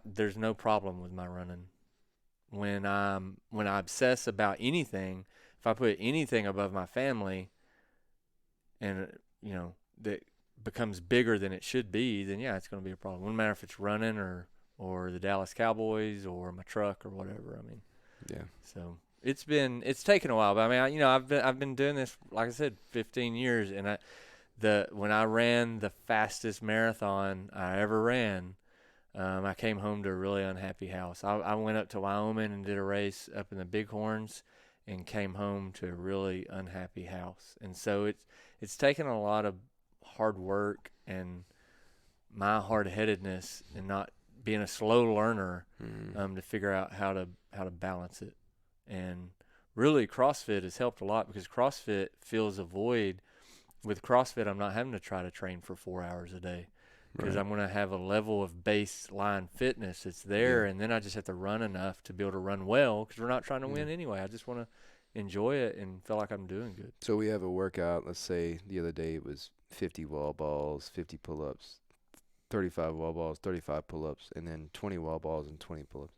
there's no problem with my running. When I obsess about anything, if I put anything above my family and, that becomes bigger than it should be, then yeah, it's going to be a problem. Wouldn't matter if it's running or the Dallas Cowboys or my truck or whatever. I mean, yeah. So it's taken a while, but I mean, I've been doing this, like I said, 15 years, and when I ran the fastest marathon I ever ran, I came home to a really unhappy house. I went up to Wyoming and did a race up in the Bighorns and came home to a really unhappy house. And so it's taken a lot of hard work and my hard-headedness and not being a slow learner to figure out how to balance it. And really, CrossFit has helped a lot, because CrossFit fills a void. With CrossFit, I'm not having to try to train for 4 hours a day, because I'm going to have a level of baseline fitness that's there, and then I just have to run enough to be able to run well, because we're not trying to win anyway. I just want to enjoy it and feel like I'm doing good. So we have a workout. Let's say the other day it was 50 wall balls, 50 pull-ups, 35 wall balls, 35 pull-ups, and then 20 wall balls and 20 pull-ups.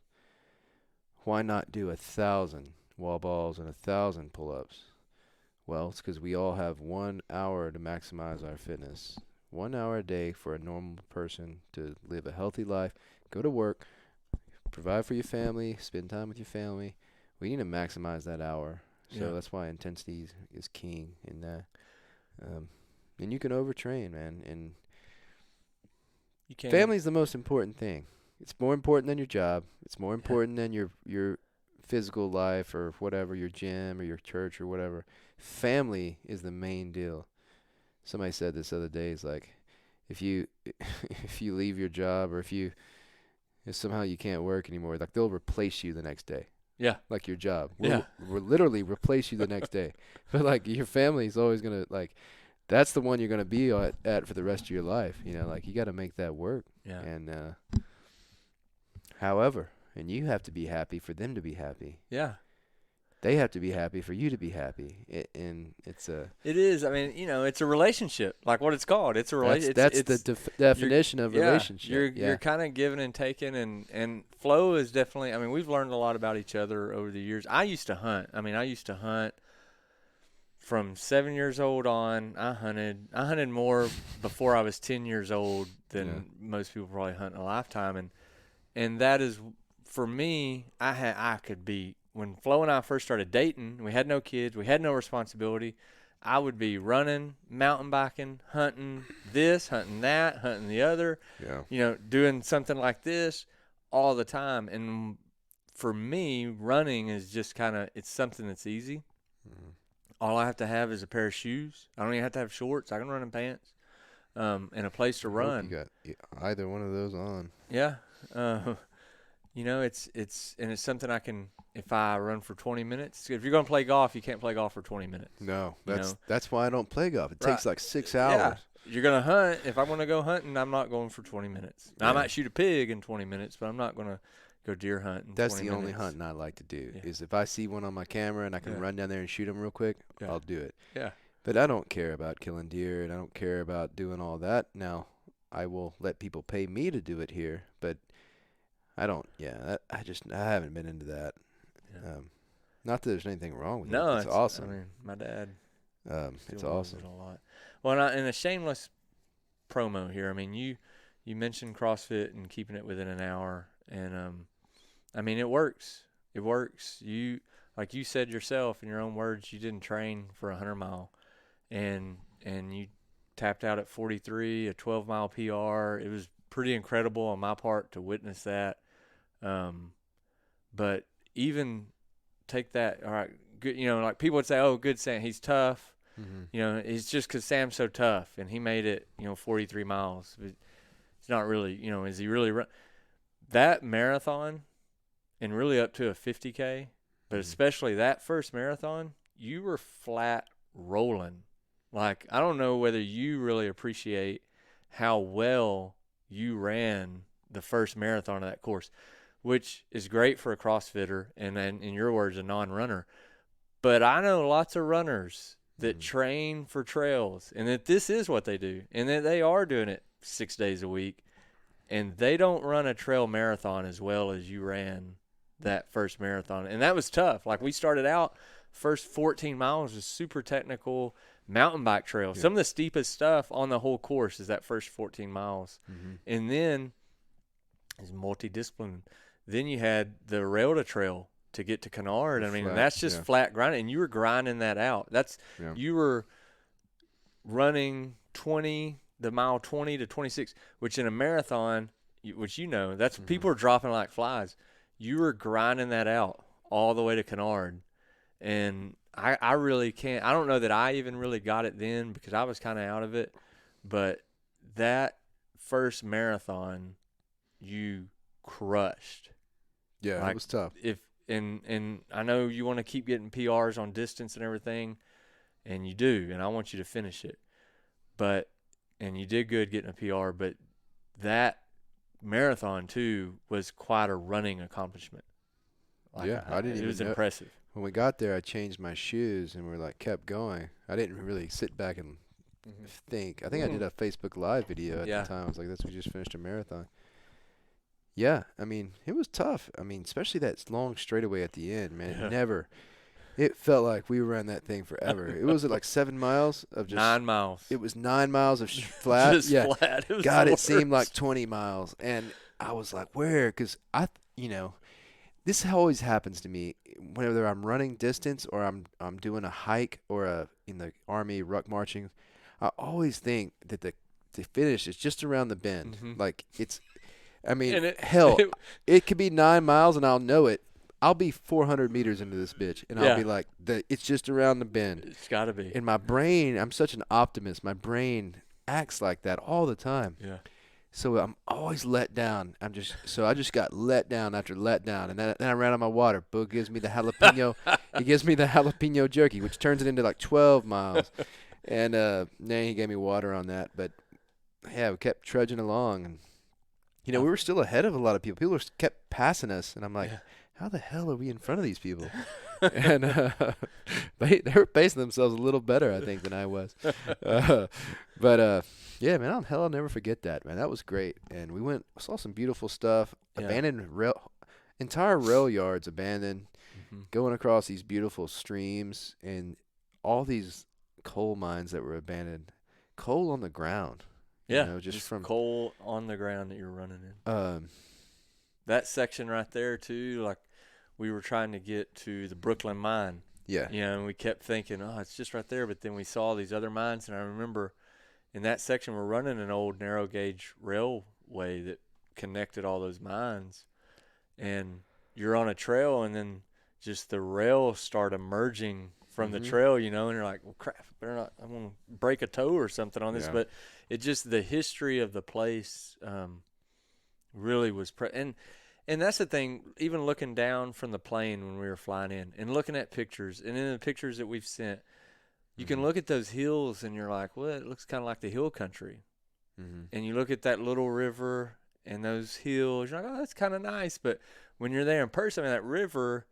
Why not do 1,000 wall balls and 1,000 pull-ups? Well, it's because we all have 1 hour to maximize our fitness. 1 hour a day for a normal person to live a healthy life, go to work, provide for your family, spend time with your family. We need to maximize that hour. So that's why intensity is king in that. And you can overtrain, man. And You can. family's the most important thing. It's more important than your job. It's more important than your physical life or whatever, your gym or your church or whatever. Family is the main deal. Somebody said this other day, is like, if you leave your job, or if somehow you can't work anymore, like, they'll replace you the next day. Yeah. Like your job. We'll literally replace you the next day. But like, your family's always going to, like, that's the one you're going to be at for the rest of your life. Like, you got to make that work. Yeah. And however, and you have to be happy for them to be happy. Yeah. they have to be happy for you to be happy. And it's It is. I mean, it's a relationship, like what it's called. It's a relationship. that's the definition of relationship. You're kind of giving and taking, and flow is definitely. I mean, we've learned a lot about each other over the years. I used to hunt. I mean, I used to hunt from 7 years old on. I hunted more before I was 10 years old than most people probably hunt in a lifetime, and that is, for me, I could be. When Flo and I first started dating, we had no kids, we had no responsibility. I would be running, mountain biking, hunting this, hunting that, hunting the other. Yeah. Doing something like this all the time. And for me, running is just it's something that's easy. Mm-hmm. All I have to have is a pair of shoes. I don't even have to have shorts. I can run in pants, and a place to run. You got either one of those on. Yeah. It's something I can. If I run for 20 minutes, if you're going to play golf, you can't play golf for 20 minutes. No, that's why I don't play golf. It takes like 6 hours. Yeah. You're going to hunt. If I want to go hunting, I'm not going for 20 minutes. Now, I might shoot a pig in 20 minutes, but I'm not going to go deer hunt in 20 minutes. That's the only hunting I like to do is if I see one on my camera and I can run down there and shoot them real quick, I'll do it. Yeah. But I don't care about killing deer, and I don't care about doing all that. Now, I will let people pay me to do it here, but I don't. Yeah, I haven't been into that. Yeah. Not that there's anything wrong with it. No, it's awesome. I mean, my dad. It's awesome. It a lot. Well, and a shameless promo here. I mean, you mentioned CrossFit and keeping it within an hour, and I mean, it works. It works. Like you said yourself in your own words, you didn't train for a 100-mile, and you tapped out at 43, a 12-mile PR. It was pretty incredible on my part to witness that. But even take that, all right, good, like people would say, oh, good Sam, he's tough. Mm-hmm. It's just because Sam's so tough and he made it, 43 miles. It's not really, is he really run that marathon and really up to a 50K, but especially that first marathon, you were flat rolling. Like, I don't know whether you really appreciate how well you ran the first marathon of that course, which is great for a CrossFitter and then, in your words, a non-runner. But I know lots of runners that train for trails and that this is what they do and that they are doing it 6 days a week, and they don't run a trail marathon as well as you ran that first marathon. And that was tough. Like, we started out, first 14 miles was super technical mountain bike trail. Some of the steepest stuff on the whole course is that first 14 miles. And then it's multidiscipline. Then you had the Railta Trail to get to Kennard. I mean, that's just flat grinding, and you were grinding that out. You were running the mile 20 to 26, which in a marathon, which that's people are dropping like flies. You were grinding that out all the way to Kennard, and I really can't. I don't know that I even really got it then because I was kind of out of it, but that first marathon, you crushed. Yeah, it was tough. And I know you want to keep getting PRs on distance and everything, and you do, and I want you to finish it. And you did good getting a PR, but that marathon too was quite a running accomplishment. I didn't even. It was impressive. When we got there, I changed my shoes and we kept going. I didn't really sit back and think. I think I did a Facebook Live video at the time. I was like, we just finished a marathon. Yeah, I mean, it was tough. I mean, especially that long straightaway at the end, man. Yeah. It felt like we ran that thing forever. It was 7 miles of just 9 miles. It was 9 miles of flat. Just flat. It was it seemed like 20 miles, and I was like, where? Because this always happens to me whether I'm running distance or I'm doing a hike or in the army ruck marching. I always think that the finish is just around the bend. Like it's. I mean, it could be 9 miles and I'll know it. I'll be 400 meters into this bitch, and I'll be like, it's just around the bend. It's got to be. In my brain, I'm such an optimist. My brain acts like that all the time. Yeah. So I'm always let down. I just got let down after let down, and then I ran out of my water. Boog gives me the jalapeno. He gives me the jalapeno jerky, which turns it into 12 miles. And then he gave me water on that. But yeah, we kept trudging along, and we were still ahead of a lot of people. People kept passing us, and I'm like, how the hell are we in front of these people? and they were pacing themselves a little better, I think, than I was. Uh, but yeah, man, I'll never forget that, man. That was great, and we saw some beautiful stuff. Yeah. Entire rail yards abandoned, Mm-hmm. going across these beautiful streams, and all these coal mines that were abandoned, coal on the ground. Yeah, Just from coal on the ground that you're running in. um, That section right there too, like we were trying to get to the Brooklyn mine. yeah, And we kept thinking, oh, it's just right there. But then we saw these other mines, and I remember in that section we're running an old narrow gauge railway that connected all those mines. And you're on a trail, and then just the rails start emerging from the trail, and you're like, well, crap, better not, I'm going to break a toe or something on this. Yeah. But it just, the history of the place really was, and that's the thing, even looking down from the plane when we were flying in and looking at pictures, and in the pictures that we've sent, you can look at those hills and you're like, well, it looks kind of like the hill country. And you look at that little river and those hills, you're like, oh, that's kind of nice. But when you're there in person, I mean, that river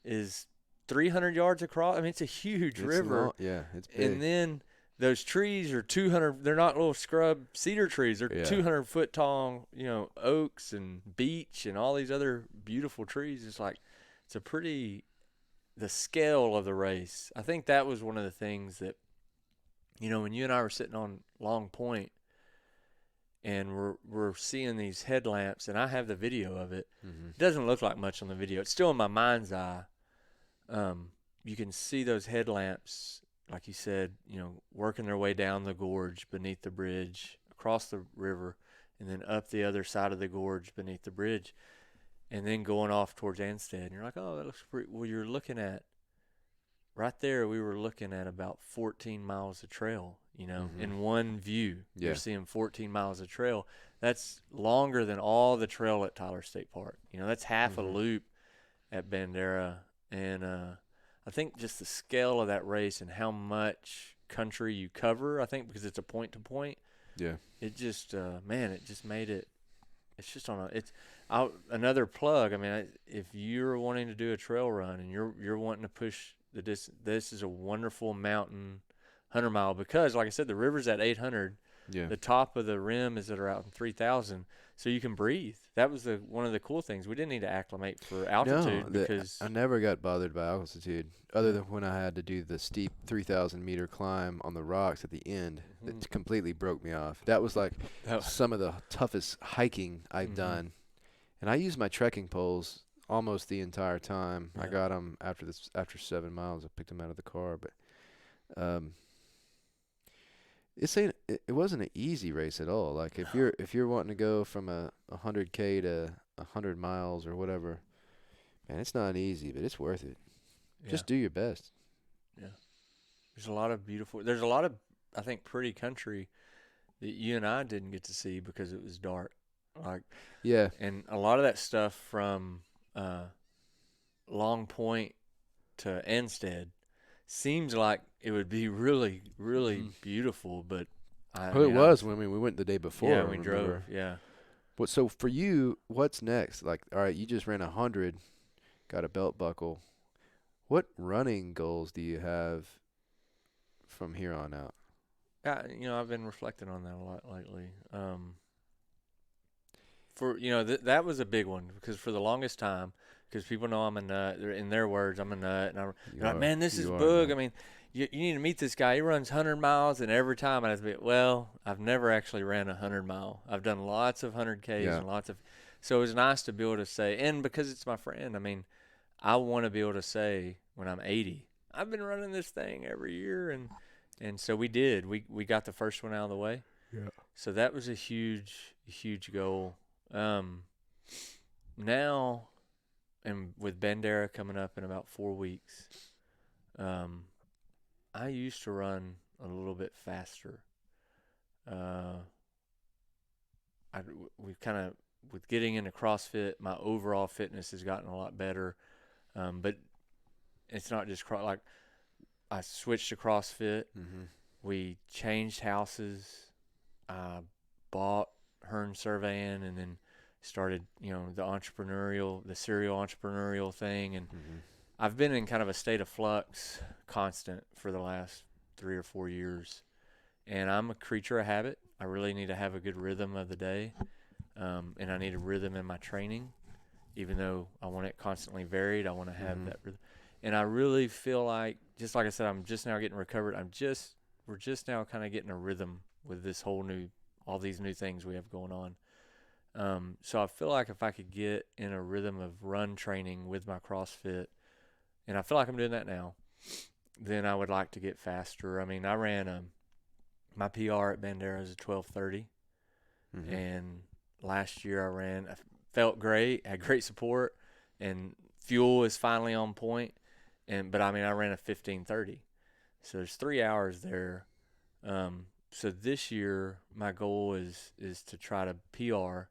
is 300 yards across. I mean, it's a huge river. Yeah, it's big. And then those trees are 200. They're not little scrub cedar trees. They're 200-foot tall, oaks and beech and all these other beautiful trees. It's like, it's a pretty, the scale of the race. I think that was one of the things that, when you and I were sitting on Long Point, and we're seeing these headlamps, and I have the video of it. It doesn't look like much on the video. It's still in my mind's eye. You can see those headlamps, like you said, working their way down the gorge beneath the bridge, across the river, and then up the other side of the gorge beneath the bridge, and then going off towards Anstead. And you're like, oh, that looks pretty. Well, you're looking at, right there, we were looking at about 14 miles of trail, in one view. Yeah. You're seeing 14 miles of trail. That's longer than all the trail at Tyler State Park. That's half a loop at Bandera. And I think just the scale of that race and how much country you cover, I think because it's a point-to-point. Yeah. It just, it just made it, it's just another plug. I mean, if you're wanting to do a trail run and you're wanting to push the distance, this is a wonderful mountain 100 mile, because like I said, the river's at 800. Yeah. The top of the rim is at around 3,000, so you can breathe. That was one of the cool things. We didn't need to acclimate for altitude because I never got bothered by altitude, other than when I had to do the steep 3,000 meter climb on the rocks at the end. That completely broke me off. That was like some of the toughest hiking I've done, and I used my trekking poles almost the entire time. Yeah. I got them after 7 miles. I picked them out of the car, but it wasn't an easy race at all. Like if you're wanting to go from a 100K to 100 miles or whatever, man, it's not easy, but it's worth it. Yeah. Just do your best. Yeah. There's a lot of, I think, pretty country that you and I didn't get to see because it was dark. Like, yeah. And a lot of that stuff from Long Point to Anstead seems like it would be really, really beautiful, but it was when we went the day before. Yeah, we drove. Yeah. So for you, what's next? Like, all right, you just ran 100, got a belt buckle. What running goals do you have from here on out? I've been reflecting on that a lot lately. That was a big one because for the longest time, because people know I'm a nut. In their words, I'm a nut, and they're like, man, this is Boog. I mean, you need to meet this guy. He runs 100 miles, and every time I have to be, well, I've never actually ran a 100 mile. I've done lots of 100Ks and lots of. So it was nice to be able to say, and because it's my friend, I mean, I want to be able to say when I'm 80, I've been running this thing every year, and so we did. We got the first one out of the way. Yeah. So that was a huge goal. Now, and with Bandera coming up in about 4 weeks, I used to run a little bit faster. We've kind of, with getting into CrossFit, my overall fitness has gotten a lot better. But it's not just like I switched to CrossFit. We changed houses. I bought Hearn Surveying and then started, the serial entrepreneurial thing. And I've been in kind of a state of flux constant for the last 3 or 4 years. And I'm a creature of habit. I really need to have a good rhythm of the day. And I need a rhythm in my training. Even though I want it constantly varied, I want to have that rhythm. And I really feel like, just like I said, I'm just now getting recovered. We're just now kind of getting a rhythm with all these new things we have going on. So I feel like if I could get in a rhythm of run training with my CrossFit, and I feel like I'm doing that now, then I would like to get faster. I mean, I ran my PR at Bandera is a 12:30, and last year I felt great, had great support, and fuel is finally on point. But I mean, I ran a 15:30, so there's 3 hours there. So this year my goal is to try to PR.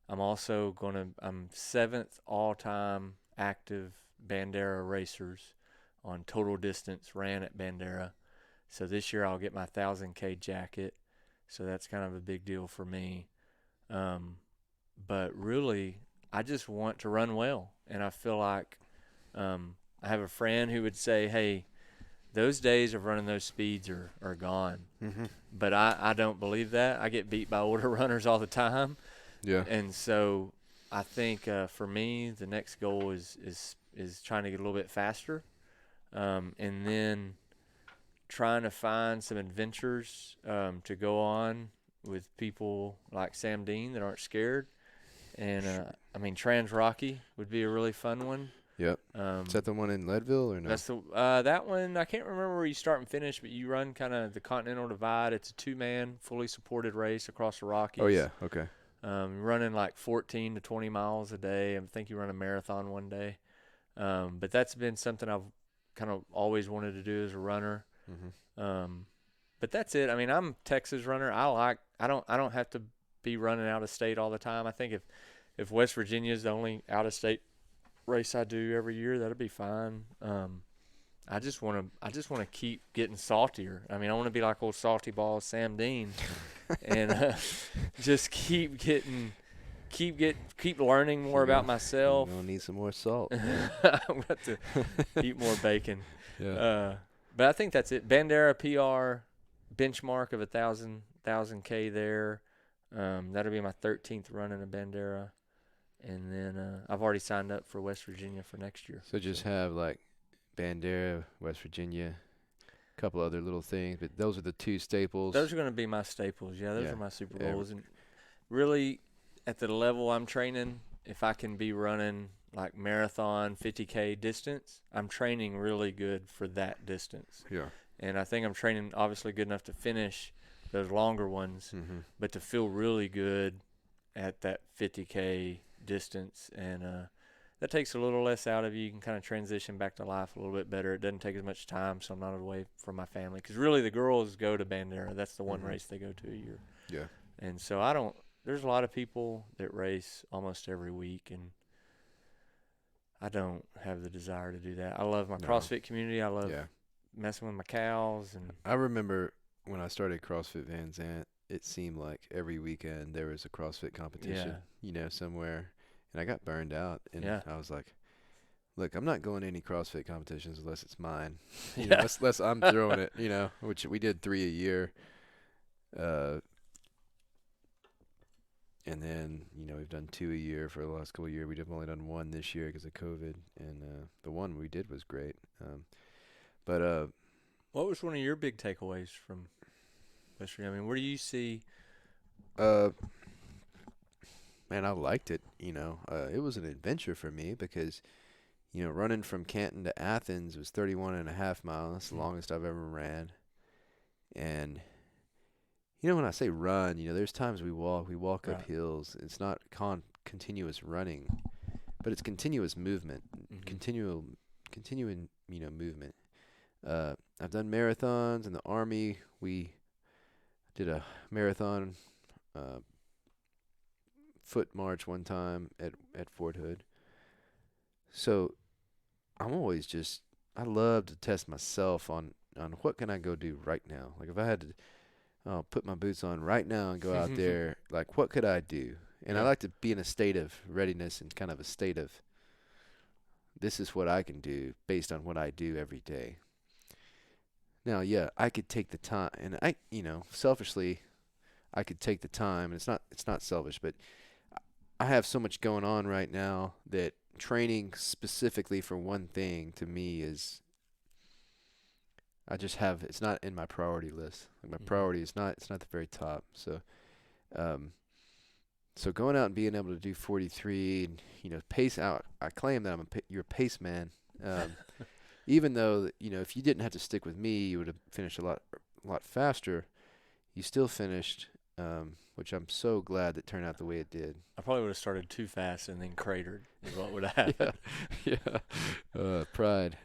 I'm 7th all-time active Bandera racers on total distance ran at Bandera. So this year I'll get my 1,000K jacket. So that's kind of a big deal for me. But really, I just want to run well. And I feel like I have a friend who would say, hey, those days of running those speeds are gone. But I don't believe that. I get beat by older runners all the time. Yeah. And so I think for me, the next goal is trying to get a little bit faster. And then trying to find some adventures to go on with people like Sam Dean that aren't scared. And I mean, Trans Rocky would be a really fun one. Yep. Is that the one in Leadville or no? That's that one. I can't remember where you start and finish, but you run kind of the Continental Divide. It's a 2-man, fully supported race across the Rockies. Oh yeah. Okay. Running like 14 to 20 miles a day. I think you run a marathon one day. But that's been something I've kind of always wanted to do as a runner. But that's it. I mean, I'm a Texas runner. I don't have to be running out of state all the time. I think if West Virginia is the only out of state race I do every year, that'll be fine. I just want to keep getting saltier. I mean, I want to be like old salty balls Sam Dean, and just keep learning more about myself. You're gonna need some more salt. I'm going to eat more bacon. Yeah. But I think that's it. Bandera PR benchmark of 1,000K there. That'll be my 13th run in a Bandera. And then I've already signed up for West Virginia for next year. So just have like Bandera, West Virginia, a couple other little things, but those are the two staples. Those are going to be my staples. Yeah, those are my Super Bowls. And really, at the level I'm training, if I can be running like marathon 50K distance, I'm training really good for that distance. Yeah. And I think I'm training obviously good enough to finish those longer ones, but to feel really good at that 50K distance. And that takes a little less out of you. You can kind of transition back to life a little bit better. It doesn't take as much time, so I'm not away from my family. Because really the girls go to Bandera. That's the one race they go to a year. Yeah. And so there's a lot of people that race almost every week, and I don't have the desire to do that. I love my CrossFit community. I love messing with my cows. And I remember when I started CrossFit Van Zant, it seemed like every weekend there was a CrossFit competition, somewhere. And I got burned out. And I was like, look, I'm not going to any CrossFit competitions unless it's mine. Unless I'm throwing it, which we did 3 a year. And then, we've done 2 a year for the last couple of years. We've only done 1 this year because of COVID. And the one we did was great. But what was one of your big takeaways from West Virginia? I mean, where do you see? Man, I liked it. It was an adventure for me because, running from Canton to Athens was 31.5 miles. That's the longest I've ever ran. And, when I say run, there's times we walk up hills. It's not continuous running, but it's continuous movement, continuing, movement. I've done marathons in the Army. We did a marathon foot march one time at Fort Hood. So I'm always I love to test myself on what can I go do right now. Like if I had to put my boots on right now and go out there, like what could I do? And I like to be in a state of readiness and kind of a state of this is what I can do based on what I do every day. Now, yeah, I could take the time, and selfishly, I could take the time, and it's not selfish, but I have so much going on right now that training specifically for one thing to me is it's not in my priority list. Like my priority is not it's not the very top. Um so going out and being able to do 43 and pace out, I claim that you're a pace man. Even though if you didn't have to stick with me, you would have finished a lot faster. You still finished, which I'm so glad that turned out the way it did. I probably would have started too fast and then cratered is what would have happened. Yeah. Pride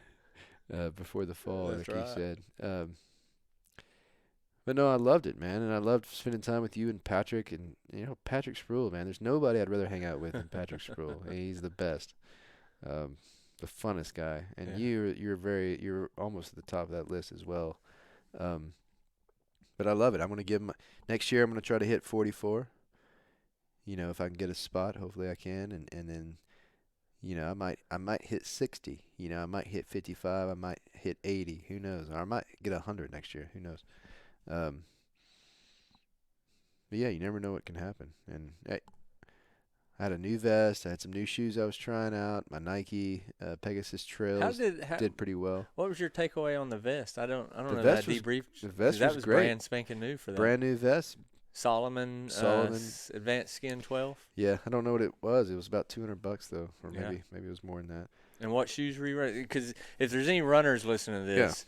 before the fall, That's like right. you said. But no, I loved it, man, and I loved spending time with you and Patrick, and Patrick Sproul, man. There's nobody I'd rather hang out with than Patrick Sproul. He's the best, the funnest guy, and Yeah. you're almost at the top of that list as well. But I love it. I'm gonna give him next year. I'm gonna try to hit 44. If I can get a spot, hopefully I can, and then I might hit 60. I might hit 55. I might hit 80. Who knows? Or I might get 100 next year. Who knows? Um, but yeah, you never know what can happen. And hey, I had a new vest. I had some new shoes I was trying out. My Nike Pegasus Trails did pretty well. What was your takeaway on the vest? I don't The know vest that was debrief. the vest That was was great. brand spanking new for them. Brand new vest. Solomon Advanced Skin 12. Yeah, I don't know what it was. It was about $200 though, or Yeah. maybe it was more than that. And what shoes were you running? Because if there's any runners listening to this,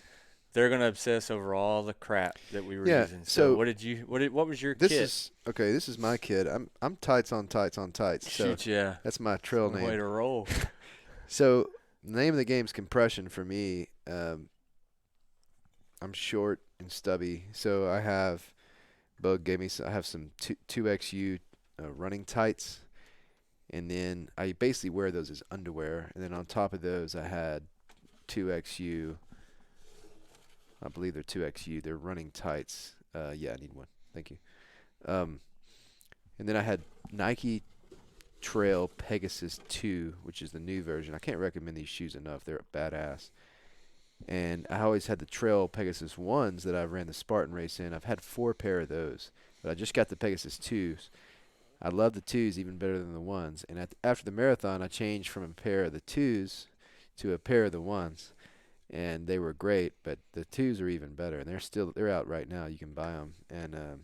they're gonna obsess over all the crap that we were using. So what was your kit? This is my kit. I'm tights on tights on tights. So Shoot, yeah. that's my trail Way name. to roll. So the name of the game's compression for me. I'm short and stubby, so I have Boog gave me. I have some 2XU running tights, and then I basically wear those as underwear. And then on top of those, I had 2XU. I believe they're 2XU. They're running tights. Yeah, I need one. Thank you. And then I had Nike Trail Pegasus 2, which is the new version. I can't recommend these shoes enough. They're badass. And I always had the Trail Pegasus 1s that I ran the Spartan race in. I've had 4 pair of those, but I just got the Pegasus 2s. I love the 2s even better than the 1s. And after the marathon, I changed from a pair of the 2s to a pair of the 1s. And they were great, but the 2s are even better. And they're out right now. You can buy them. And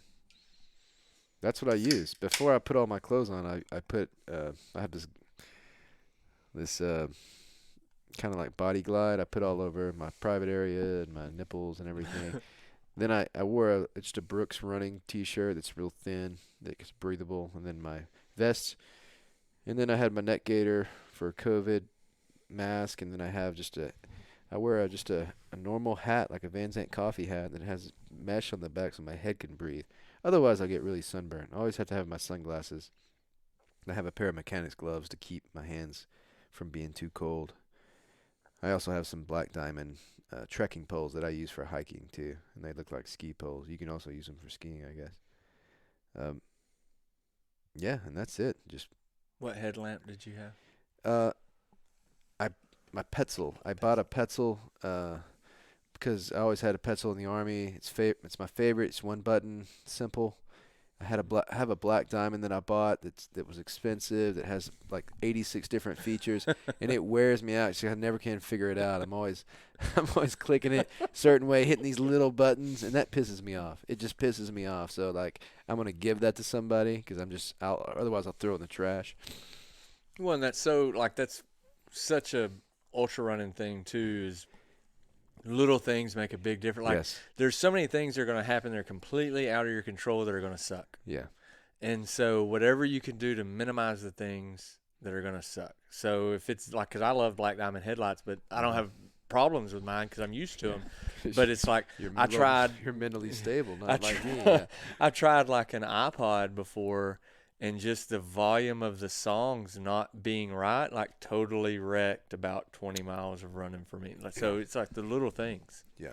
that's what I use. Before I put all my clothes on, I have this kind of like body glide I put all over my private area and my nipples and everything. Then I wore just a Brooks running t-shirt that's real thin, that's breathable, and then my vest. And then I had my neck gaiter for COVID mask, and then I wear just a normal hat, like a Van Zant coffee hat that has mesh on the back so my head can breathe. Otherwise, I'll get really sunburned. I always have to have my sunglasses. I have a pair of mechanics gloves to keep my hands from being too cold. I also have some Black Diamond trekking poles that I use for hiking too, and they look like ski poles. You can also use them for skiing, I guess. Yeah, and that's it. Just What headlamp did you have? My Petzl. I bought a Petzl because I always had a Petzl in the Army. It's my favorite. It's one button, simple. I have a Black Diamond that I bought that was expensive, that has like 86 different features, and it wears me out. So I never can figure it out. I'm always clicking it a certain way, hitting these little buttons, and that pisses me off. It just pisses me off. So like I'm gonna give that to somebody because otherwise I'll throw it in the trash. Well, and that's such a ultra running thing too. Is little things make a big difference. Like Yes. there's so many things that are going to happen that are completely out of your control that are going to suck. Yeah. And so whatever you can do to minimize the things that are going to suck. So if it's like, because I love Black Diamond headlights, but I don't have problems with mine because I'm used to them. But it's like You're mentally stable, not like me. Yeah. I tried like an iPod before, and just the volume of the songs not being right, like totally wrecked about 20 miles of running for me. So it's like the little things. Yeah.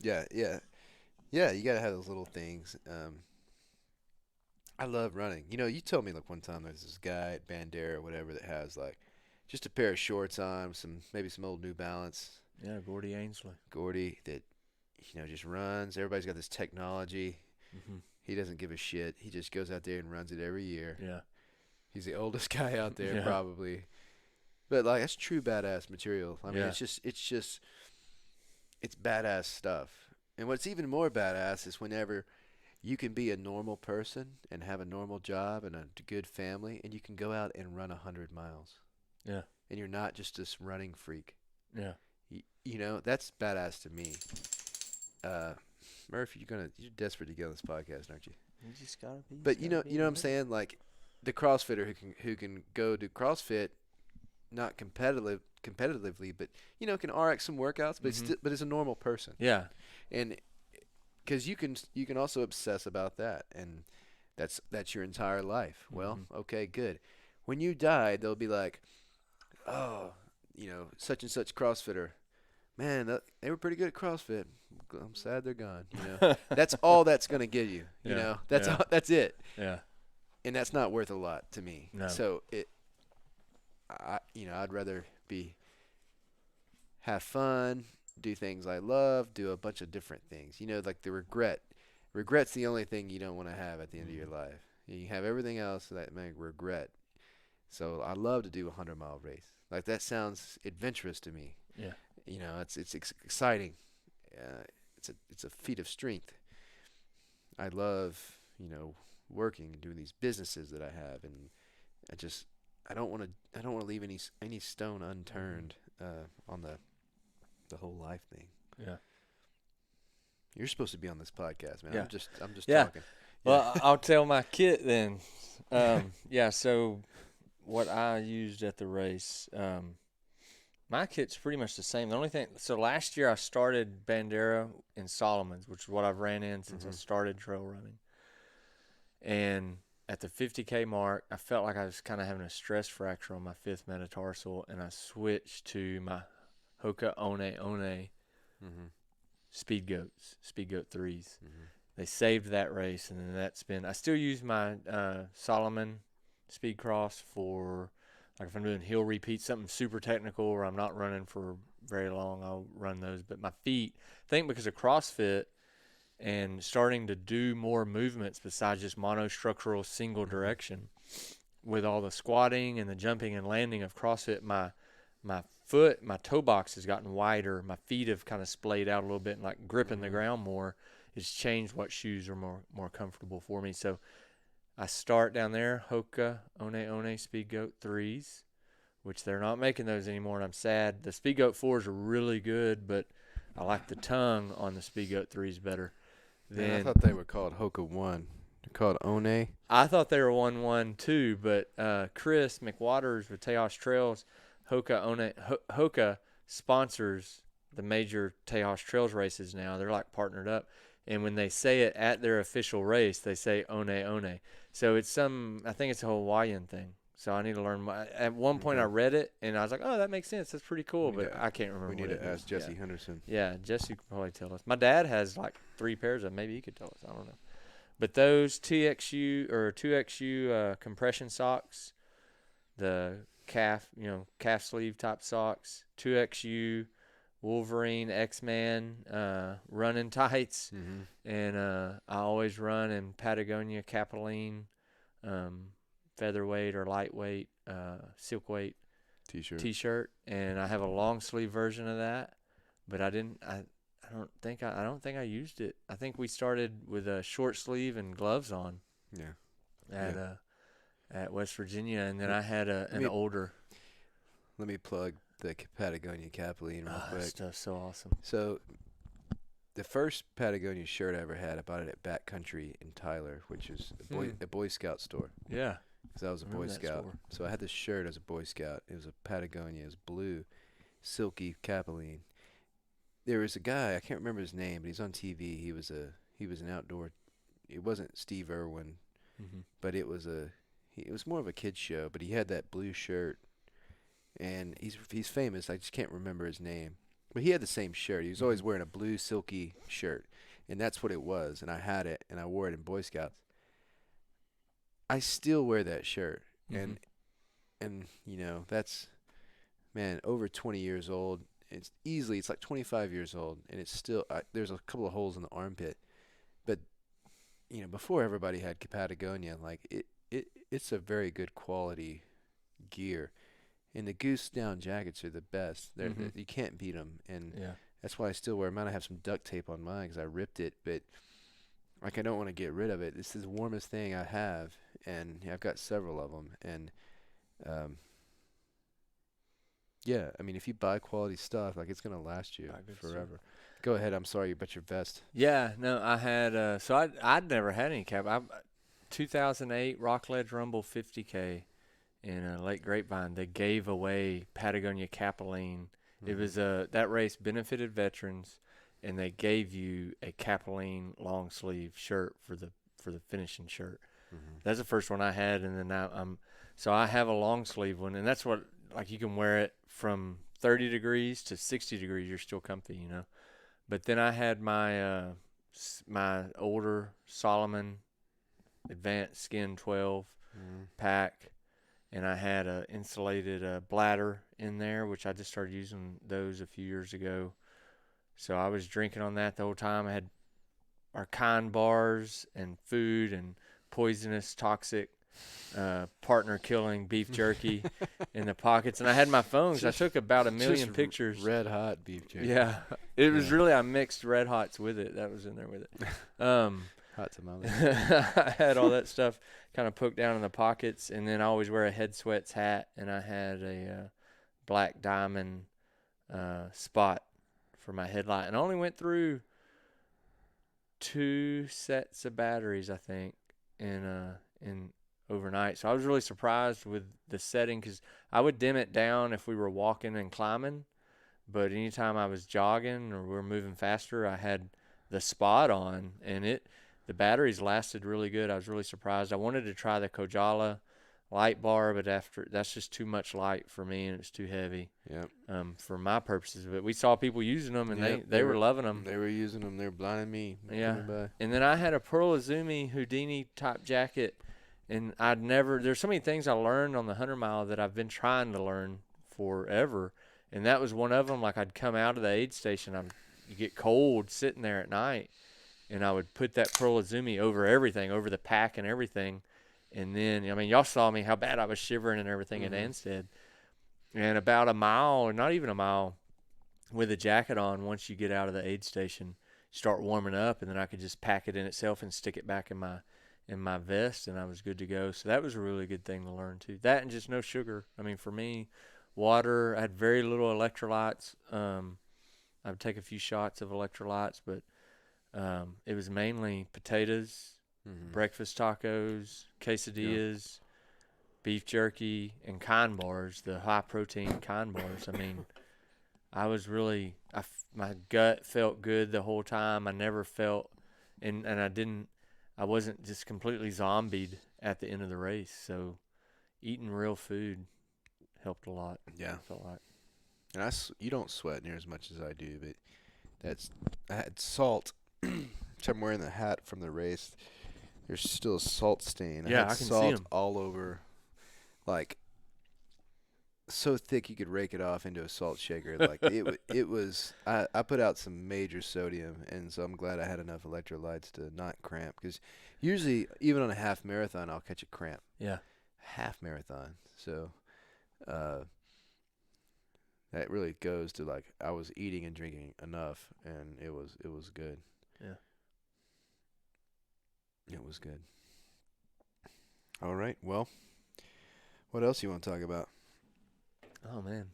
You gotta have those little things. I love running. You told me like one time there's this guy at Bandera or whatever that has like just a pair of shorts on, maybe some old New Balance. Yeah, Gordy Ainsley. Gordy that just runs. Everybody's got this technology. Mm-hmm. He doesn't give a shit. He just goes out there and runs it every year. Yeah. He's the oldest guy out there Yeah. probably. But like that's true badass material. I mean, Yeah. it's badass stuff. And what's even more badass is whenever you can be a normal person and have a normal job and a good family, and you can go out and run 100 miles. Yeah. And you're not just this running freak. Yeah. That's badass to me. Murph, you're desperate to get on this podcast, aren't you? You just gotta be. But you know what I'm saying? Like the CrossFitter who can go do CrossFit, not competitively, but can RX some workouts, but but is a normal person. Yeah. And because you can also obsess about that, and that's your entire life. Well, okay, good. When you die, they'll be like, oh, such and such CrossFitter. Man, they were pretty good at CrossFit. I'm sad they're gone. That's all that's gonna give you. That's it. Yeah. And that's not worth a lot to me. No. So I'd rather have fun, do things I love, do a bunch of different things. Like the regret. Regret's the only thing you don't want to have at the end of your life. You have everything else that make regret. So I love to do a 100-mile race. Like that sounds adventurous to me. Yeah. It's exciting. It's a feat of strength. I love, working and doing these businesses that I have, and I don't want to leave any stone unturned on the whole life thing. Yeah. You're supposed to be on this podcast, man. Yeah. I'm just Yeah. talking. Well, I'll tell my kit then. Yeah. So what I used at the race, my kit's pretty much the same. The only thing, so last year I started Bandera in Solomon's, which is what I've ran in since I started trail running. And at the 50K mark, I felt like I was kind of having a stress fracture on my fifth metatarsal, and I switched to my Hoka One Speed Goat 3s. They saved that race, and then that's been, I still use my Solomon Speed Cross for, like if I'm doing hill repeats, something super technical or I'm not running for very long, I'll run those. But my feet, I think because of CrossFit and starting to do more movements besides just monostructural single direction, with all the squatting and the jumping and landing of CrossFit, my toe box has gotten wider. My feet have kind of splayed out a little bit and like gripping the ground more. It's changed what shoes are more comfortable for me. So I start down there, Hoka One Speed Goat 3s, which they're not making those anymore, and I'm sad. The Speed Goat 4s are really good, but I like the tongue on the Speed Goat 3s better. Then I thought they were called Hoka 1. They're called One. I thought they were 1-1 too, but Chris McWaters with Tejas Trails, Hoka sponsors the major Tejas Trails races now. They're like partnered up. And when they say it at their official race, they say One. So it's I think it's a Hawaiian thing. So I need to learn. At one point I read it, and I was like, oh, that makes sense. That's pretty cool, but I can't remember. We need to ask Jesse Henderson. Yeah, Jesse could probably tell us. My dad has like 3 pairs of them. Maybe he could tell us. I don't know. But those 2XU compression socks, the calf sleeve type socks, 2XU Wolverine X-Man running tights, and I always run in Patagonia Capitoline featherweight or lightweight silk weight t-shirt, and I have a long sleeve version of that, but I don't think I used it. I think we started with a short sleeve and gloves on. At West Virginia, and then I had an older. Let me plug the Patagonia Capitoline real quick. That stuff's so awesome. So the first Patagonia shirt I ever had, I bought it at Backcountry in Tyler, which is a Boy Scout store. Yeah. Because I was a Boy Scout. So I had this shirt as a Boy Scout. It was a Patagonia. It was blue, silky Capitoline. There was a guy, I can't remember his name, but he's on TV. He was an outdoor. It wasn't Steve Irwin, but it was more of a kid's show. But he had that blue shirt, and he's famous. I just can't remember his name. But he had the same shirt. He was always wearing a blue silky shirt, and that's what it was. And I had it, and I wore it in Boy Scouts. I still wear that shirt, and that's man, over 20 years old. It's like 25 years old, and it's still there's a couple of holes in the armpit, but before everybody had Patagonia, like it's a very good quality gear, and the goose down jackets are the best. You can't beat them, and Yeah. that's why I still wear them. I have some duct tape on mine because I ripped it, but like I don't want to get rid of it. This is the warmest thing I have, and I've got several of them, and um, yeah, I mean if you buy quality stuff, like it's gonna last you forever. Go ahead. I'm sorry about your vest. Yeah, no, I had so I'd never had any cap. 2008 Rockledge Rumble 50K in Lake Grapevine. They gave away Patagonia Capeline. It was that race benefited veterans, and they gave you a Capeline long sleeve shirt for the finishing shirt. That's the first one I had, and then now so I have a long sleeve one, and that's what, like, you can wear it from 30 degrees to 60 degrees. You're still comfy, But then I had my my older Solomon Advanced Skin 12 pack, and I had a insulated bladder in there, which I just started using those a few years ago. So I was drinking on that the whole time. I had our kind bars and food and poisonous, toxic, partner-killing beef jerky in the pockets. And I had my phone because I took about 1 million pictures. Red hot beef jerky. Yeah. It was really, I mixed Red Hots with it. That was in there with it. Hot tamales. I had all that stuff kind of poked down in the pockets. And then I always wear a Head Sweats hat. And I had a black diamond spot for my headlight. And I only went through 2 sets of batteries, I think, in overnight. So I was really surprised with the setting, because I would dim it down if we were walking and climbing, but anytime I was jogging or we were moving faster, I had the spot on, and the batteries lasted really good. I was really surprised. I wanted to try the Kojala light bar, but after that's just too much light for me, and it's too heavy. Yep. For my purposes. But we saw people using them, and they were loving them. They were using them. They were blinding me. Yeah. And then I had a Pearl Izumi Houdini type jacket, and there's so many things I learned on the 100 mile that I've been trying to learn forever. And that was one of them. Like, I'd come out of the aid station, you get cold sitting there at night, and I would put that Pearl Izumi over everything, over the pack and everything. And then, I mean, y'all saw me how bad I was shivering and everything at Anstead. And about a mile, or not even a mile, with a jacket on, once you get out of the aid station, start warming up, and then I could just pack it in itself and stick it back in my vest, and I was good to go. So that was a really good thing to learn too. That and just no sugar. I mean, for me, water. I had very little electrolytes. I would take a few shots of electrolytes, but it was mainly potatoes, breakfast tacos, quesadillas, beef jerky, and kind bars, the high protein kind bars. I mean, I was really, my gut felt good the whole time. I never felt, and I wasn't just completely zombied at the end of the race. So eating real food helped a lot. Yeah. I felt like. And you don't sweat near as much as I do, but I had salt. So I'm wearing the hat from the race. There's still a salt stain. Yeah, I had I can salt see 'em. all over, like so thick you could rake it off into a salt shaker. Like it was. I put out some major sodium, and so I'm glad I had enough electrolytes to not cramp. Because usually, even on a half marathon, I'll catch a cramp. Yeah. Half marathon. So, that really goes to, like, I was eating and drinking enough, and it was good. Yeah. It was good. All right. Well, what else you want to talk about? Oh, man.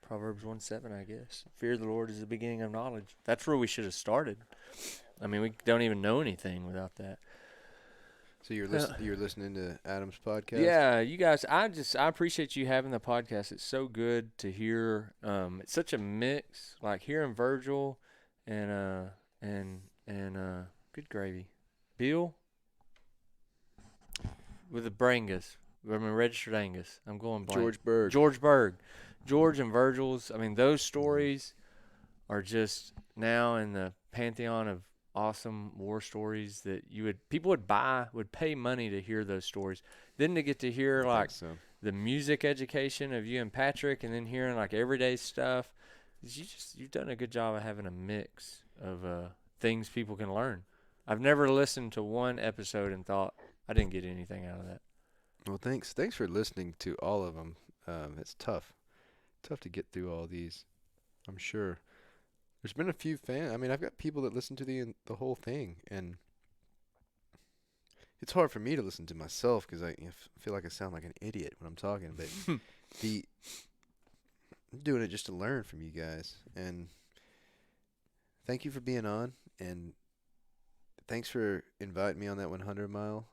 Proverbs 1:7, I guess. Fear of the Lord is the beginning of knowledge. That's where we should have started. I mean, we don't even know anything without that. So you're listening to Adam's podcast? Yeah, you guys, I appreciate you having the podcast. It's so good to hear. It's such a mix, like hearing Virgil and good gravy, Bill with the Brangus. I mean, registered Angus. I'm going blank. George Berg. George and Virgil's. I mean, those stories are just now in the pantheon of awesome war stories that people would pay money to hear those stories. Then to get to hear like the music education of you and Patrick, and then hearing like everyday stuff. You've done a good job of having a mix of things people can learn. I've never listened to one episode and thought I didn't get anything out of that. Well, thanks for listening to all of them. It's tough to get through all these. I'm sure there's been a few fans. I mean, I've got people that listen to the whole thing, and it's hard for me to listen to myself because I feel like I sound like an idiot when I'm talking. But I'm doing it just to learn from you guys, and thank you for being on, and thanks for inviting me on that 100 mile.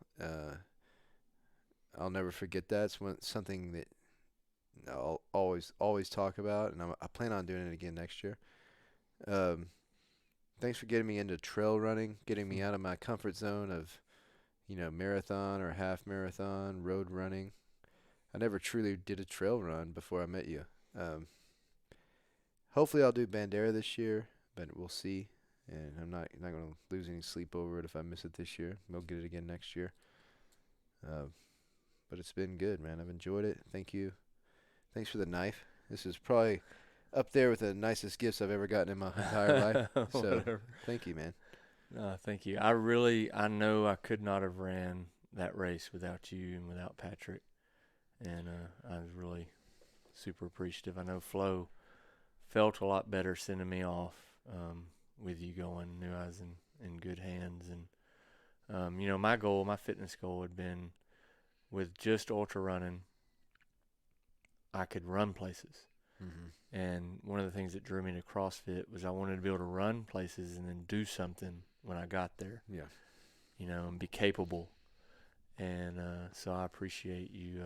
I'll never forget that. It's something that I'll always talk about, and I plan on doing it again next year. Thanks for getting me into trail running, getting me out of my comfort zone of, marathon or half marathon, road running. I never truly did a trail run before I met you. Hopefully I'll do Bandera this year, but we'll see. And I'm not going to lose any sleep over it if I miss it this year. We'll get it again next year. But it's been good, man. I've enjoyed it. Thank you. Thanks for the knife. This is probably up there with the nicest gifts I've ever gotten in my entire life. So thank you, man. Thank you. I know I could not have ran that race without you and without Patrick. And I was really super appreciative. I know Flo felt a lot better sending me off with you going. Knew I was in good hands. And, my fitness goal had been with just ultra running, I could run places. Mm-hmm. And one of the things that drew me to CrossFit was I wanted to be able to run places and then do something when I got there. Yeah. And be capable. And so I appreciate you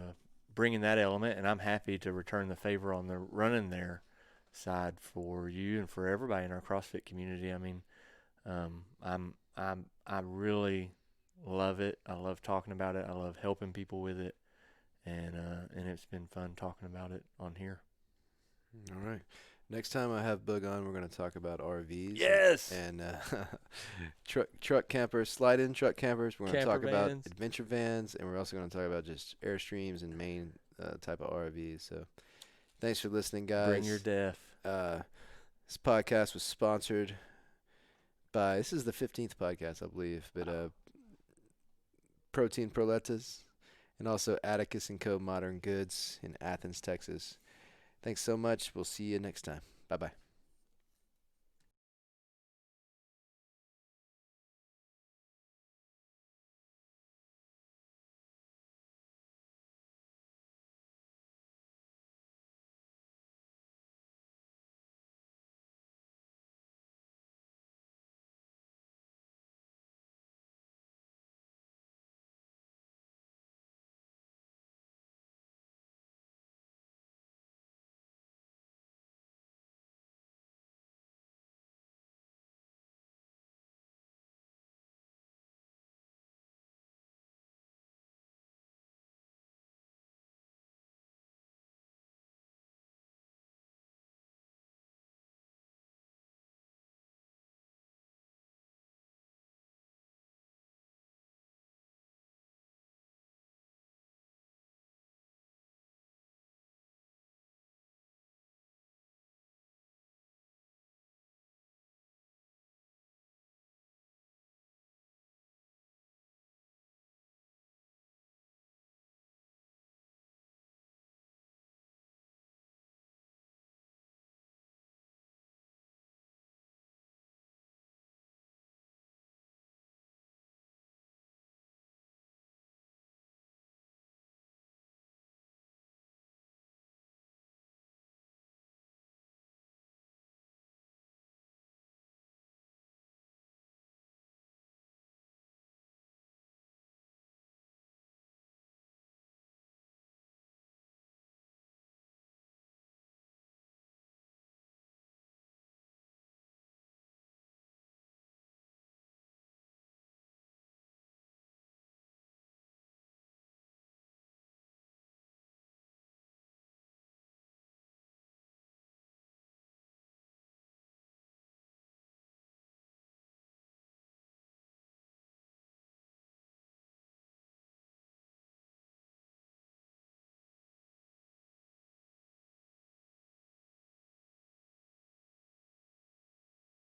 bringing that element, and I'm happy to return the favor on the running there side for you and for everybody in our CrossFit community. I mean, I really love it. I love talking about it. I love helping people with it, and it's been fun talking about it on here. All right. Next time I have Boog on, we're going to talk about RVs. Yes. And truck campers, slide-in truck campers. We're going to talk about adventure vans, and we're also going to talk about just Airstreams and main type of RVs. So thanks for listening, guys. Bring your death. This podcast was sponsored by, this is the 15th podcast, I believe, but Protein Proletas, and also Atticus & Co. Modern Goods in Athens, Texas. Thanks so much. We'll see you next time. Bye-bye.